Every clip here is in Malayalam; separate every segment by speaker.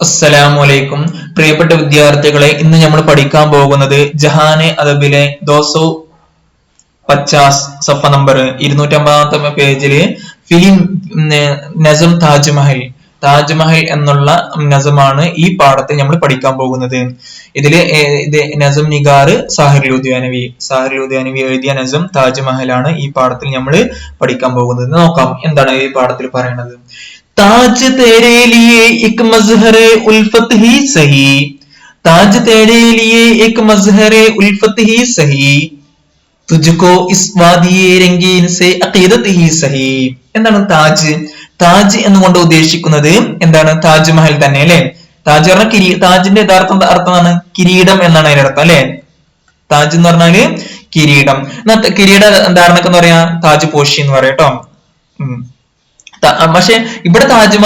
Speaker 1: അസ്സലാമലൈക്കും. പ്രിയപ്പെട്ട വിദ്യാർത്ഥികളെ, ഇന്ന് നമ്മൾ പഠിക്കാൻ പോകുന്നത് ജഹാനെ അദബിലെ 250 സഫ നമ്പർ 250 പേജില് ഫിലിം നസം താജ്മഹൽ എന്നുള്ള നസമാണ് ഈ പാഠത്തിൽ നമ്മൾ പഠിക്കാൻ പോകുന്നത്. ഇതില് നസം നിഗാർ സാഹിർ ലുധിയാനവി എഴുതിയ നസം താജ്മഹലാണ് ഈ പാഠത്തിൽ നമ്മൾ പഠിക്കാൻ പോകുന്നത്. നോക്കാം എന്താണ് ഈ പാഠത്തിൽ പറയുന്നത്. ताज तेरे लिए एक मजहरे उल्फत ही सही, ताज तेरे लिए एक मजहरे उल्फत ही सही, तुझको इस वादिये रंगीन से अकीदत ही सही. എന്താണ് താജ് എന്നുകൊണ്ട് ഉദ്ദേശിക്കുന്നത് എന്താണ്? താജ്മഹൽ തന്നെ അല്ലെ. താജ് പറഞ്ഞ താജിന്റെ യഥാർത്ഥ അർത്ഥമാണ് കിരീടം എന്നാണ് അതിന്റെ അർത്ഥം അല്ലെ. താജ് എന്ന് പറഞ്ഞാല് കിരീടം. കിരീട ധാരണക്ക് എന്ന് പറയാ താജ് പോഷി എന്ന് പറയാം കേട്ടോ. പക്ഷെ ഇവിടെ താജ്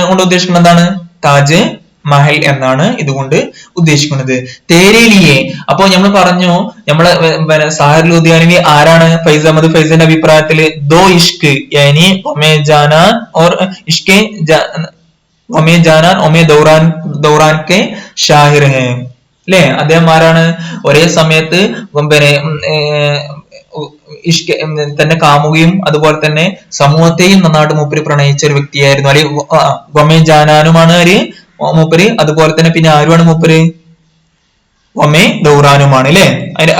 Speaker 1: കൊണ്ട് ഉദ്ദേശിക്കുന്നത് എന്താണ്? താജ് മഹൽ എന്നാണ് ഇതുകൊണ്ട് ഉദ്ദേശിക്കുന്നത്. തേരേലിയെ അപ്പൊ നമ്മൾ പറഞ്ഞു, നമ്മളെ സാഹിർ ലുധിയാനവി ആരാണ്? ഫൈസ് അഹമ്മദ് ഫൈസിന്റെ അഭിപ്രായത്തില് ദോ ഇഷ്ക് യാനി ഒമേ ജാനാൻ ഓർ ഇഷ്കെ ഒമേ ജാനാൻ ഒമേ ദൗറാൻ കെ ഷാഹിർ ഹെ അല്ലെ. അദ്ദേഹം ആരാണ്? ഒരേ സമയത്ത് തന്റെ കാമുകയും അതുപോലെ തന്നെ സമൂഹത്തെയും നന്നായിട്ട് മൂപ്പര് പ്രണയിച്ച ഒരു വ്യക്തിയായിരുന്നു. അല്ലെങ്കിൽ ഗൊമേ ജാനാനുമാണ് മൂപ്പര്. അതുപോലെ തന്നെ പിന്നെ ആരുമാണ് മൂപ്പര്? ഗൊമേ ദൗറാനുമാണ് അല്ലെ.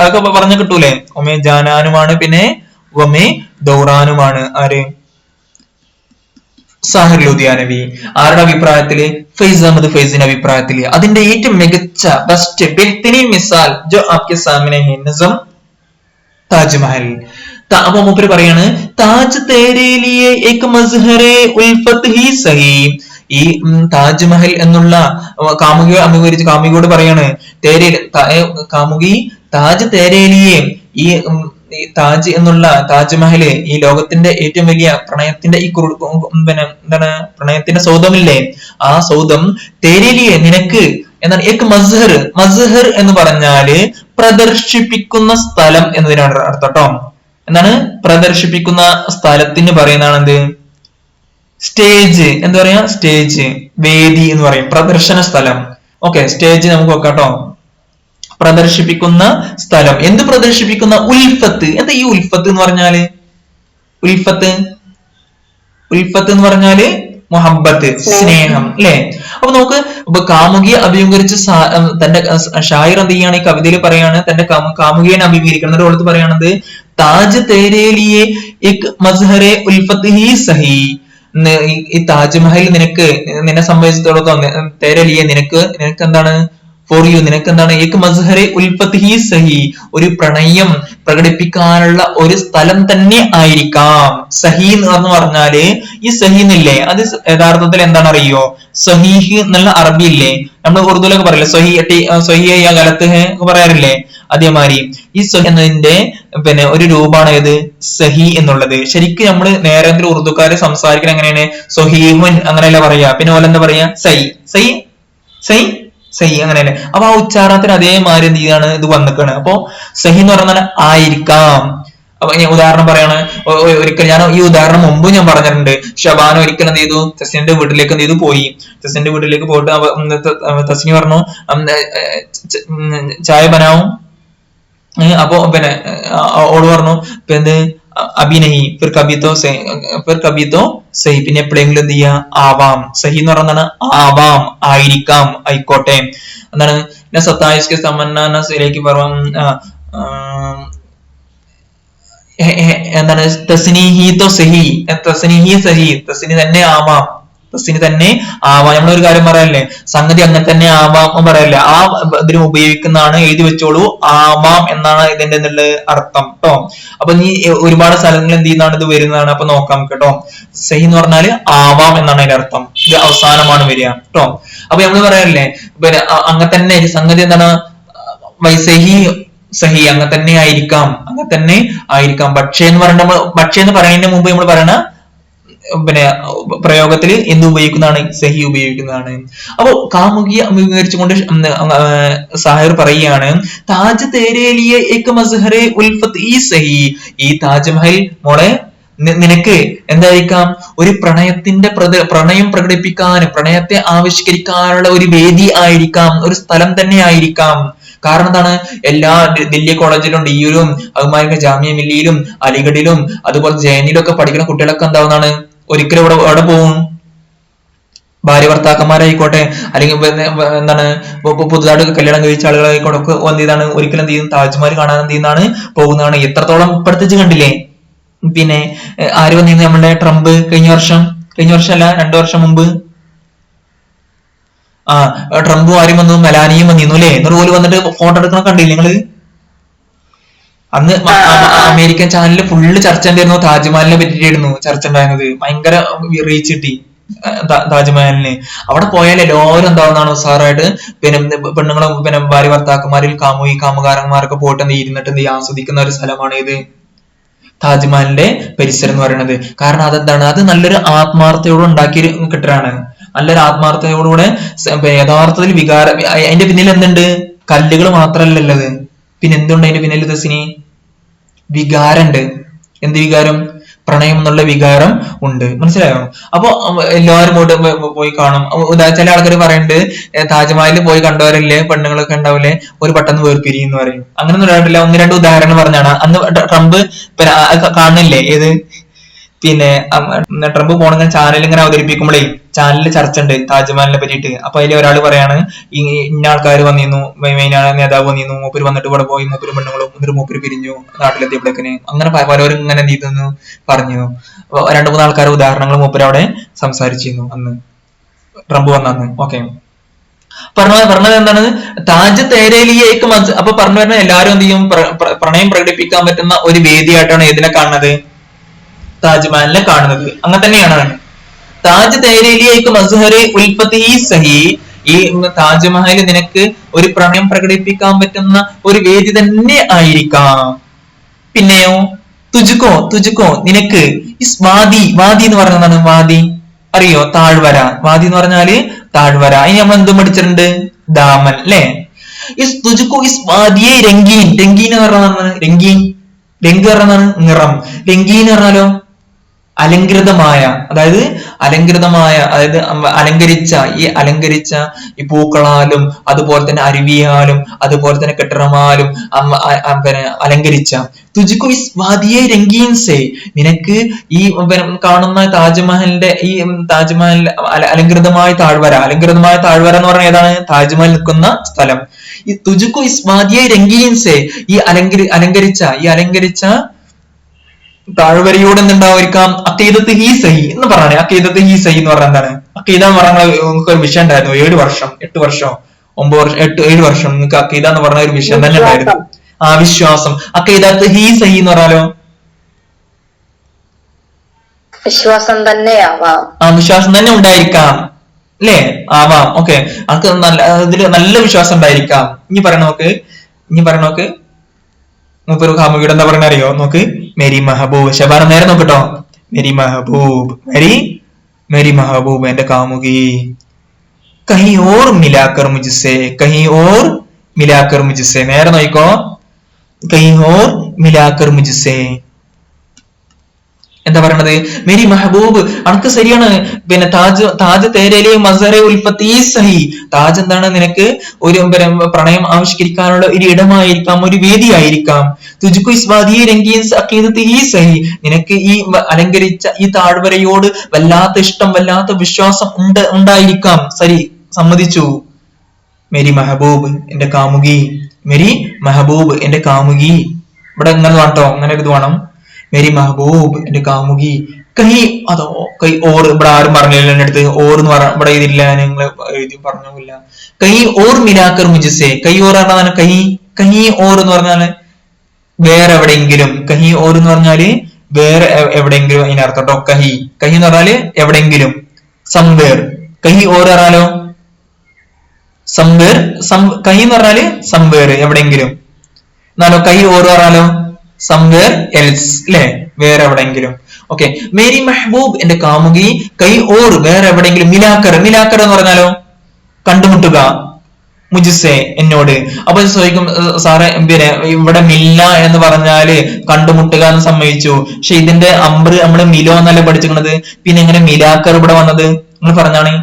Speaker 1: അതൊക്കെ പറഞ്ഞു കിട്ടൂലേ? ഗൊമേ ജാനാനുമാണ്, പിന്നെ ഗൊമേ ദൗറാനുമാണ്. ആര്? സാഹിർ ലുധിയാനവി. ആരുടെ അഭിപ്രായത്തില്? ഫൈസ് അഹമ്മദ് ഫൈസിന്റെ അഭിപ്രായത്തില്. അതിന്റെ ഏറ്റവും മികച്ച ബെസ്റ്റ് ബെഹ്തരീൻ മിസാൽ ജോ ആപ്കെ സാമനെ ഹൈ നസം താജ്മഹൽ. അപ്പൊ മൂപ്പര് പറയാണ് താജ് തേരെ ലിയേ ഏക് മസ്ഹറെ ഉൽഫത്ത് ഹി സഹി. ഈ താജ്മഹൽ എന്നുള്ള കാമുകിയെ അഭിമുഖീകരിച്ച് കാമുകിയോട് പറയാണ്, കാമുകി താജ് തേരേലിയെ, ഈ താജ് എന്നുള്ള താജ്മഹല് ഈ ലോകത്തിന്റെ ഏറ്റവും വലിയ പ്രണയത്തിന്റെ ഈ എന്താണ് പ്രണയത്തിന്റെ സൗധമില്ലേ, ആ സൗധം തേരേലിയെ നിനക്ക് എന്താണ്? ഏക് മസ്ഹർ എന്ന് പറഞ്ഞാല് പ്രദർശിപ്പിക്കുന്ന സ്ഥലം എന്നതിനാണ് അർത്ഥം കേട്ടോ. എന്താണ്? പ്രദർശിപ്പിക്കുന്ന സ്ഥലത്തിന് പറയുന്നതാണ് എന്ത്? സ്റ്റേജ് എന്ന് പറയാ. സ്റ്റേജ്, വേദി എന്ന് പറയും. പ്രദർശന സ്ഥലം. ഓക്കെ, സ്റ്റേജ് നമുക്ക് നോക്കാം കേട്ടോ. പ്രദർശിപ്പിക്കുന്ന സ്ഥലം. എന്ത് പ്രദർശിപ്പിക്കുന്ന? ഉൽഫത്ത്. എന്താ ഈ ഉൽഫത്ത് എന്ന് പറഞ്ഞാല്? ഉൽഫത്ത് എന്ന് പറഞ്ഞാല് മുഹബത്ത്, സ്നേഹം അല്ലെ. അപ്പൊ നമുക്ക് കാമുകിയെ അഭിമുഖീകരിച്ച് തന്റെ ഷായർ എന്ത് ചെയ്യാണ്? ഈ കവിതയിൽ പറയാണ് തന്റെ കാമുകിയെ അഭിമുഖീകരിക്കുന്നത്. ഓളത്ത് പറയണത് താജ് തേരേലിയെ എക് മസ്ഹറെ ഉൽഫത്ത് ഹി സഹി. ഈ താജ്മഹൽ നിന്നെ സംബന്ധിച്ചിടത്തോളം തേരേലിയെ നിനക്ക് എന്താണ്? ഫോർ യു നിനക്ക് എന്താണ്? ഏക് മസ്ഹറെ ഉൽഫത്ത് ഹി സഹി, ഒരു പ്രണയം പ്രകടിപ്പിക്കാനുള്ള ഒരു സ്ഥലം തന്നെ ആയിരിക്കാം. സഹി എന്ന് പറഞ്ഞാല് ഈ സഹി എന്നില്ലേ, അത് യഥാർത്ഥത്തിൽ എന്താണ് അറിയോ? സഹീഹ് എന്നുള്ള അറബി ഇല്ലേ, നമ്മൾ ഉറുദുലൊക്കെ പറയില്ലേ സഹി ഗലത്ത് ഹെ പറയാറില്ലേ, അതേമാതിരി ഈ സഹി എന്നതിന്റെ പിന്നെ ഒരു രൂപമാണ് ഏത്? സഹി എന്നുള്ളത്. ശരിക്കും നമ്മള് നേരെ ഉറുദുക്കാര് സംസാരിക്കുന്നത് എങ്ങനെയാണ്? സഹീഹുൻ അങ്ങനെയല്ല പറയാ. പിന്നെ ഓലെന്താ പറയാ? സഹി അങ്ങനെയല്ലേ. അപ്പൊ ആ ഉച്ചാരണത്തിന് അതേമാതിരി എന്ത് ചെയ്യാണ് ഇത് വന്നിക്കാണ്. അപ്പൊ സഹി എന്ന് പറഞ്ഞാൽ ആയിരിക്കാം. അപ്പൊ ഞാൻ ഉദാഹരണം പറയാണ്. ഒരിക്കൽ ഞാൻ ഈ ഉദാഹരണം മുമ്പ് ഞാൻ പറഞ്ഞിട്ടുണ്ട്. ഷബാന ഒരിക്കൽ എന്ത് ചെയ്തു? തസ്നിന്റെ വീട്ടിലേക്ക് എന്ത് ചെയ്തു? പോയി. തസ്നിന്റെ വീട്ടിലേക്ക് പോയിട്ട് തസ്നി പറഞ്ഞു ചായ ബനാവും. അപ്പൊ പിന്നെ ഓള് പറഞ്ഞു എന്ത്? അഭിനയി ഫിർ കബീത്തോ സഹി. പിന്നെ എപ്പോഴെങ്കിലും എന്ത് ചെയ്യാ? ആവാം. സഹി എന്ന് പറയുന്നതാണ് ആവാം, ആയിരിക്കാം, ആയിക്കോട്ടെ എന്താണ്. പിന്നെ 27 के तमन्ना नसीലേക്ക് പറയും എന്താണ്? തസ്നീഹി തോ സഹി, തസ്നീഹി സഹി, തസ്നി തന്നെ ആവാം, നമ്മളൊരു കാര്യം പറയല്ലേ, സംഗതി അങ്ങനെ തന്നെ ആവാം പറയല്ലേ, ആ ഇതിന് ഉപയോഗിക്കുന്നതാണ്. എഴുതി വെച്ചോളൂ, ആവാം എന്നാണ് ഇതിന്റെ എന്നുള്ള അർത്ഥം കേട്ടോ. അപ്പൊ നീ ഒരുപാട് സ്ഥലങ്ങളിൽ എന്ത് ചെയ്യുന്നതാണ് ഇത് വരുന്നതാണ്. അപ്പൊ നോക്കാം കേട്ടോ. സഹി എന്ന് പറഞ്ഞാല് ആവാം എന്നാണ് അതിന്റെ അർത്ഥം. ഇത് അവസാനമാണ് വരിക കേട്ടോ. അപ്പൊ നമ്മൾ പറയല്ലേ പിന്നെ അങ്ങനെ തന്നെ സംഗതി എന്താണ്? സഹി അങ്ങനെ തന്നെ ആയിരിക്കാം, പക്ഷേ എന്ന് പറയുമ്പോൾ പക്ഷേ എന്ന് പറയുന്നതിന് മുമ്പ് നമ്മൾ പറയണ പിന്നെ പ്രയോഗത്തിൽ എന്ത് ഉപയോഗിക്കുന്നതാണ്? സഹി ഉപയോഗിക്കുന്നതാണ്. അപ്പൊ കാമുകിയെ അഭിമുഖീകരിച്ചുകൊണ്ട് സാഹിർ പറയുകയാണ് താജ് തേരേ ലിയേ ഏക് മസ്ഹറെ ഉൽഫത്ത് ഈ സഹി. ഈ താജ്മഹൽ മോളെ നിനക്ക് എന്തായിരിക്കാം, ഒരു പ്രണയം പ്രകടിപ്പിക്കാൻ, പ്രണയത്തെ ആവിഷ്കരിക്കാനുള്ള ഒരു വേദി ആയിരിക്കാം, ഒരു സ്ഥലം തന്നെ ആയിരിക്കാം. കാരണം എന്താണ്, എല്ലാ ദില്ലി കോളേജിലും ഡിയുലും അതുമാതിരി ജാമിയ മില്ലിയിലും അലിഗഡിലും അതുപോലെ ജെഎൻയുലും ഒക്കെ പഠിക്കുന്ന കുട്ടികളൊക്കെ എന്താവുന്നതാണ്, ഒരിക്കലും ഇവിടെ പോകും, ഭാര്യ ഭർത്താക്കന്മാരായിക്കോട്ടെ അല്ലെങ്കിൽ എന്താണ് പുതുതായിട്ട് കല്യാണം കഴിച്ച ആളുകളായിക്കോട്ടെ ഒക്കെ എന്ത് ചെയ്താണ്, ഒരിക്കലും എന്ത് ചെയ്യും, താജ്മഹൽ കാണാൻ എന്ത് ചെയ്യുന്നതാണ്, പോകുന്നതാണ്. എത്രത്തോളം ഇപ്പടുത്തേച്ച് കണ്ടില്ലേ, പിന്നെ ആര് വന്നിരുന്നു, നമ്മുടെ ട്രംപ് കഴിഞ്ഞ വർഷം അല്ല 2 വർഷം മുമ്പ് ട്രംപും ആരും വന്നു, മെലാനിയും വന്നിരുന്നു അല്ലെ, എന്നിട്ട് പോലും വന്നിട്ട് ഫോട്ടോ എടുക്കണ കണ്ടില്ലേ നിങ്ങള്? അന്ന് അമേരിക്കൻ ചാനലിൽ ഫുള്ള് ചർച്ച എന്തായിരുന്നു, താജ്മഹലിനെ പറ്റിയിട്ടായിരുന്നു ചർച്ച ഉണ്ടായിരുന്നത്. ഭയങ്കര റീച്ച് കിട്ടി താജ്മഹലിന്. അവിടെ പോയാൽ എല്ലാവരും എന്താവുന്നതാണ്, ഉസാറായിട്ട് പിന്നെ പെണ്ണുങ്ങളും പിന്നെ ഭാര്യ ഭർത്താക്കന്മാരിൽ കാമുകാരന്മാരൊക്കെ പോയിട്ട് എന്ത് ഇരുന്നിട്ട് എന്ത് ആസ്വദിക്കുന്ന ഒരു സ്ഥലമാണ് ഇത് താജ്മഹലിന്റെ പരിസരം എന്ന് പറയുന്നത്. കാരണം അതെന്താണ്, അത് നല്ലൊരു ആത്മാർത്ഥയോട് ഉണ്ടാക്കി കിട്ടലാണ്, നല്ലൊരു ആത്മാർത്ഥതയോടുകൂടെ യഥാർത്ഥത്തിൽ അതിന്റെ പിന്നിൽ എന്തുണ്ട്, കല്ലുകൾ മാത്രല്ലല്ലത്, പിന്നെ എന്തുണ്ട് അതിന്റെ പിന്നിൽ തസിനി, വികാരമുണ്ട്. എന്ത് വികാരം? പ്രണയം എന്നുള്ള വികാരം ഉണ്ട്. മനസ്സിലായോ? അപ്പൊ എല്ലാവരും പോയി കാണും. ചില ആൾക്കാർ പറയുന്നുണ്ട്, താജ്മഹലിൽ പോയി കണ്ടവരല്ലേ പെണ്ണുങ്ങളൊക്കെ ഉണ്ടാവില്ലേ, ഒരു പെട്ടെന്ന് വേർപിരിയും എന്ന് പറയും. അങ്ങനൊന്നും ഉണ്ടായിട്ടില്ല. 1-2 ഉദാഹരണങ്ങൾ പറഞ്ഞാണ്. അന്ന് ട്രംപ് കാണുന്നില്ലേ, ഏത് പിന്നെ ട്രംപ് പോണെങ്കിൽ ചാനൽ ഇങ്ങനെ അവതരിപ്പിക്കുമ്പോഴേ ചാനലിൽ ചർച്ച ഉണ്ട് താജ്മഹലിനെ പറ്റിയിട്ട്. അപ്പൊ അതിൽ ഒരാൾ പറയാണ്, ഇന്ന ആൾക്കാർ വന്നിരുന്നു, മെയിനാണ് നേതാവ് വന്നിരുന്നു, മൂപ്പര് വന്നിട്ട് ഇവിടെ പോയി, മൂപ്പര് പെണ്ണുങ്ങളും എന്നിട്ട് മൂപ്പര് പിരിഞ്ഞു നാട്ടിലെത്തിയപ്പോഴേക്കിന്. അങ്ങനെ പലരും ഇങ്ങനെ എന്ത് ചെയ്തെന്ന് പറഞ്ഞിരുന്നു. 2-3 ആൾക്കാർ ഉദാഹരണങ്ങൾ മൂപ്പര് അവിടെ സംസാരിച്ചിരുന്നു അന്ന് ട്രംപ് വന്നു. ഓക്കെ, പറഞ്ഞത് എന്താണ്, താജ് തേരേലിയേക്ക് അപ്പൊ പറഞ്ഞു വരുന്ന എല്ലാവരും എന്ത് ചെയ്യും, പ്രണയം പ്രകടിപ്പിക്കാൻ പറ്റുന്ന ഒരു വേദിയായിട്ടാണ് ഏതിനെ കാണുന്നത്, താജ്മഹലിനെ കാണുന്നത്. അങ്ങനെ തന്നെയാണ്. താജ് തേരേലിയേക്ക് മസ്ഹറെ ഉൽപ്പത്തി സഹി, ഈ താജ്മഹൽ നിനക്ക് ഒരു പ്രണയം പ്രകടിപ്പിക്കാൻ പറ്റുന്ന ഒരു വേദി തന്നെ ആയിരിക്കാം. പിന്നെയോ തുജുക്കോ നിനക്ക് വാദി എന്ന് പറയുന്നതാണ്. വാദി അറിയോ? താഴ്വര. വാദി എന്ന് പറഞ്ഞാല് താഴ്വര. ഇനി നമ്മൾ എന്തും പഠിച്ചിട്ടുണ്ട്, ദാമൻ അല്ലെ. തുജുക്കോ വാദിയെ രംഗീൻ എന്ന് പറഞ്ഞതാണ്. രംഗ് പറഞ്ഞാണ് നിറം. രംഗീൻ എന്ന് പറഞ്ഞാലോ അലങ്കൃതമായ, അതായത് അലങ്കരിച്ച ഈ പൂക്കളാലും അതുപോലെ തന്നെ അരുവിയാലും അതുപോലെ തന്നെ കെട്ടിടമാലും പിന്നെ അലങ്കരിച്ച. തുജിക്കോ ഇസ് വാദിയെ രംഗീൻ സേ, നിനക്ക് ഈ കാണുന്ന താജ്മഹൽ അലങ്കൃതമായ താഴ്വര എന്ന് പറഞ്ഞാൽ ഏതാണ്? താജ്മഹൽ നിൽക്കുന്ന സ്ഥലം. ഈ തുജിക്കോ ഇസ് വാദിയെ രംഗീൻ സേ, ഈ അലങ്കരിച്ച താഴ്വരയോട് എന്തുണ്ടായിരിക്കാം, അക്കീദത്ത് ഹി സഹി എന്ന് പറയണേ. അക്കീദത്ത് ഹി സഹി എന്ന് പറഞ്ഞാൽ എന്താണ്? അക്കീദ എന്ന് പറഞ്ഞ ഒരു വിഷയം ഉണ്ടായിരുന്നു. 7 വർഷം 8 വർഷം 9 വർഷം 7 വർഷം നിങ്ങൾക്ക് അക്കീദ എന്ന് പറഞ്ഞ ഒരു വിഷയം തന്നെ ഉണ്ടായിരുന്നു. വിശ്വാസം. അക്കീദത്ത് ഹി സഹി എന്ന് പറഞ്ഞാലോ
Speaker 2: വിശ്വാസം തന്നെ ആവാം.
Speaker 1: വിശ്വാസം തന്നെ ഉണ്ടായിരിക്കാം അല്ലേ? ആവാം. ഓക്കെ, നമുക്ക് ഇതില് നല്ല വിശ്വാസം ഉണ്ടായിരിക്കാം. ഇനി പറയണ നോക്ക് മൂപ്പര് കാമുകിയുടെ എന്താ പറഞ്ഞ അറിയോ? നോക്ക്, മേരി മെഹബൂബ്. ഷബാന നേരെ നോക്കട്ടോ. മേരി മെഹബൂബ് എന്റെ കാമുകി. കഹി ഓർ മിലാക്കർ മുജ്സെ. നേരെ നോക്കോ, കഹി ഓർ മിലാക്കർ മുജ്സെ. എന്താ പറയണത്? മേരി മെഹബൂബ്, അനക്ക് ശരിയാണ്. പിന്നെ താജ് തേരേലി മസറെ ഉൽപ്പത്തി സഹി. താജ് എന്താണ്? നിനക്ക് ഒരു പ്രണയം ആവിഷ്കരിക്കാനുള്ള ഒരു ഇടമായിരിക്കാം, ഒരു വേദിയായിരിക്കാം. തുജുക്കു ഇസ്വാദിയെ രംഗീൻ അഖീദത്തി സഹി, നിനക്ക് ഈ അലങ്കരിച്ച ഈ താഴ്വരയോട് വല്ലാത്ത ഇഷ്ടം, വല്ലാത്ത വിശ്വാസം ഉണ്ടായിരിക്കാം. ശരി, സമ്മതിച്ചു. മേരി മെഹബൂബ് എന്റെ കാമുകി. മേരി മെഹബൂബ് എന്റെ കാമുകി. ഇവിടെ ഇങ്ങനെ വേണോ, അങ്ങനെ ഇത് വേണം. മേരി മെഹബൂബ് എന്റെ കാമുകി. കൈ ഓർ. ഇവിടെ ആരും പറഞ്ഞില്ല എന്റെ അടുത്ത് ഓർ എന്ന് പറഞ്ഞ, ഇവിടെ ഇതില്ല, നിങ്ങൾ എഴുതി പറഞ്ഞില്ല. കൈ ഓർ മിലാക്കർ മുജ്സെ. കൈ ഓർ പറഞ്ഞാൽ കൈ ഓർ എന്ന് പറഞ്ഞാല് വേറെ എവിടെയെങ്കിലും. കഹി ഓർ എന്ന് പറഞ്ഞാല് വേറെ എവിടെയെങ്കിലും അതിനർത്ഥം കേട്ടോ. കഹി എന്ന് പറഞ്ഞാല് എവിടെയെങ്കിലും, സംവേർ. കഹി ഓർ പറഞ്ഞാലോ സംവേർ. കഹി എന്ന് പറഞ്ഞാല് സംവേർ, എവിടെയെങ്കിലും. എന്നാലോ കൈ ഓർ പറഞ്ഞാലോ സംവേർ എൽസ് അല്ലെ, വേറെ എവിടെയെങ്കിലും. ഓക്കെ, മേരി മെഹബൂബ് എന്റെ കാമുകി. കൈ ഓർ വേറെ എവിടെയെങ്കിലും. മിലാക്കർ എന്ന് പറഞ്ഞാലോ കണ്ടുമുട്ടുക, മുജിസെ എന്നോട്. അപ്പൊ ചോദിക്കും സാറേ പിന്നെ ഇവിടെ മില്ല എന്ന് പറഞ്ഞാല് കണ്ടുമുട്ടുക എന്ന് സമ്മതിച്ചു, പക്ഷെ ഇതിന്റെ അമ്പ് നമ്മള് മിലോ എന്നല്ലേ പഠിച്ചിരിക്കണത്, പിന്നെ എങ്ങനെ മിലാക്കർ ഇവിടെ വന്നത് നിങ്ങൾ പറഞ്ഞാണ്.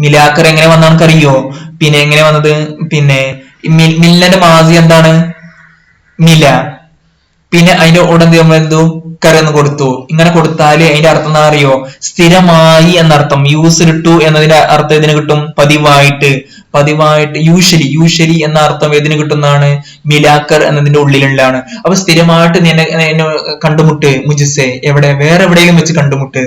Speaker 1: മിലാക്കർ എങ്ങനെ വന്നാണ് അറിയോ? പിന്നെ എങ്ങനെ വന്നത്? പിന്നെ മില്ലന്റെ മാസി എന്താണ്? മില. പിന്നെ അതിന്റെ ഉടൻ എന്തു കരെന്ന് കൊടുത്തു. ഇങ്ങനെ കൊടുത്താല് അതിന്റെ അർത്ഥം എന്താ അറിയോ? സ്ഥിരമായി എന്നർത്ഥം. യൂസ്ഡ് ടു എന്നതിന്റെ അർത്ഥം ഇതിന് കിട്ടും പതിവായിട്ട്. പതിവായിട്ട് യൂഷ്വലി എന്ന അർത്ഥം ഏതിന് കിട്ടുന്നതാണ്? മിലാക്കർ എന്നതിന്റെ ഉള്ളിലുള്ളതാണ്. അപ്പൊ സ്ഥിരമായിട്ട് എന്നെ കണ്ടുമുട്ട് മുജിസെ, എവിടെ? വേറെ എവിടെയെങ്കിലും വെച്ച് കണ്ടുമുട്ട്.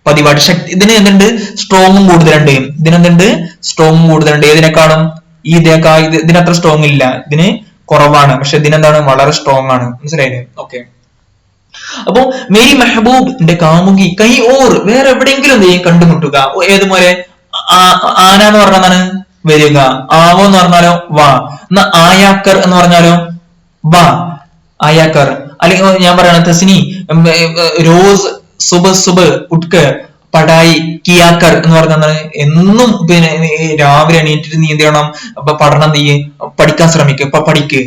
Speaker 1: പതിവായിട്ട് ശക്തി ഇതിന് എന്തുണ്ട്? സ്ട്രോങ്ങും കൂടുതലുണ്ട്. ഇതിനെന്തുണ്ട്? സ്ട്രോങ്ങും കൂടുതലുണ്ട്. ഏതിനേക്കാളും ഇതിനത്ര സ്ട്രോങ് ഇല്ല, ഇതിന് കുറവാണ്. പക്ഷെ ഇതിനെന്താണ്? വളരെ സ്ട്രോങ് ആണ്. മനസ്സിലായില്ലേ? ഓക്കെ. അപ്പൊ മേരി മെഹബൂബ് എന്റെ കാമുകി, കൈ ഓർ വേറെ എവിടെയെങ്കിലും എന്ത് ചെയ്യും? കണ്ടുമുട്ടുക. ഏതുപോലെ? ആന എന്ന് പറഞ്ഞാൽ വരിക, ആവോ എന്ന് പറഞ്ഞാലോ വാ. എന്നാ ആയാക്കർ എന്ന് പറഞ്ഞാലോ വാ, ആയാക്കർ. അല്ലെങ്കിൽ ഞാൻ പറയണ തസ്നി റോസ് സുബ് ഉട്ക്ക് പടായി കിയാക്കർ എന്ന് പറഞ്ഞാൽ എന്നും പിന്നെ രാവിലെ എണീറ്റിട്ട് നീ എന്ത് ചെയ്യണം? അപ്പൊ പഠനം നീ പഠിക്കാൻ ശ്രമിക്കുക. ഇപ്പൊ പഠിക്ക്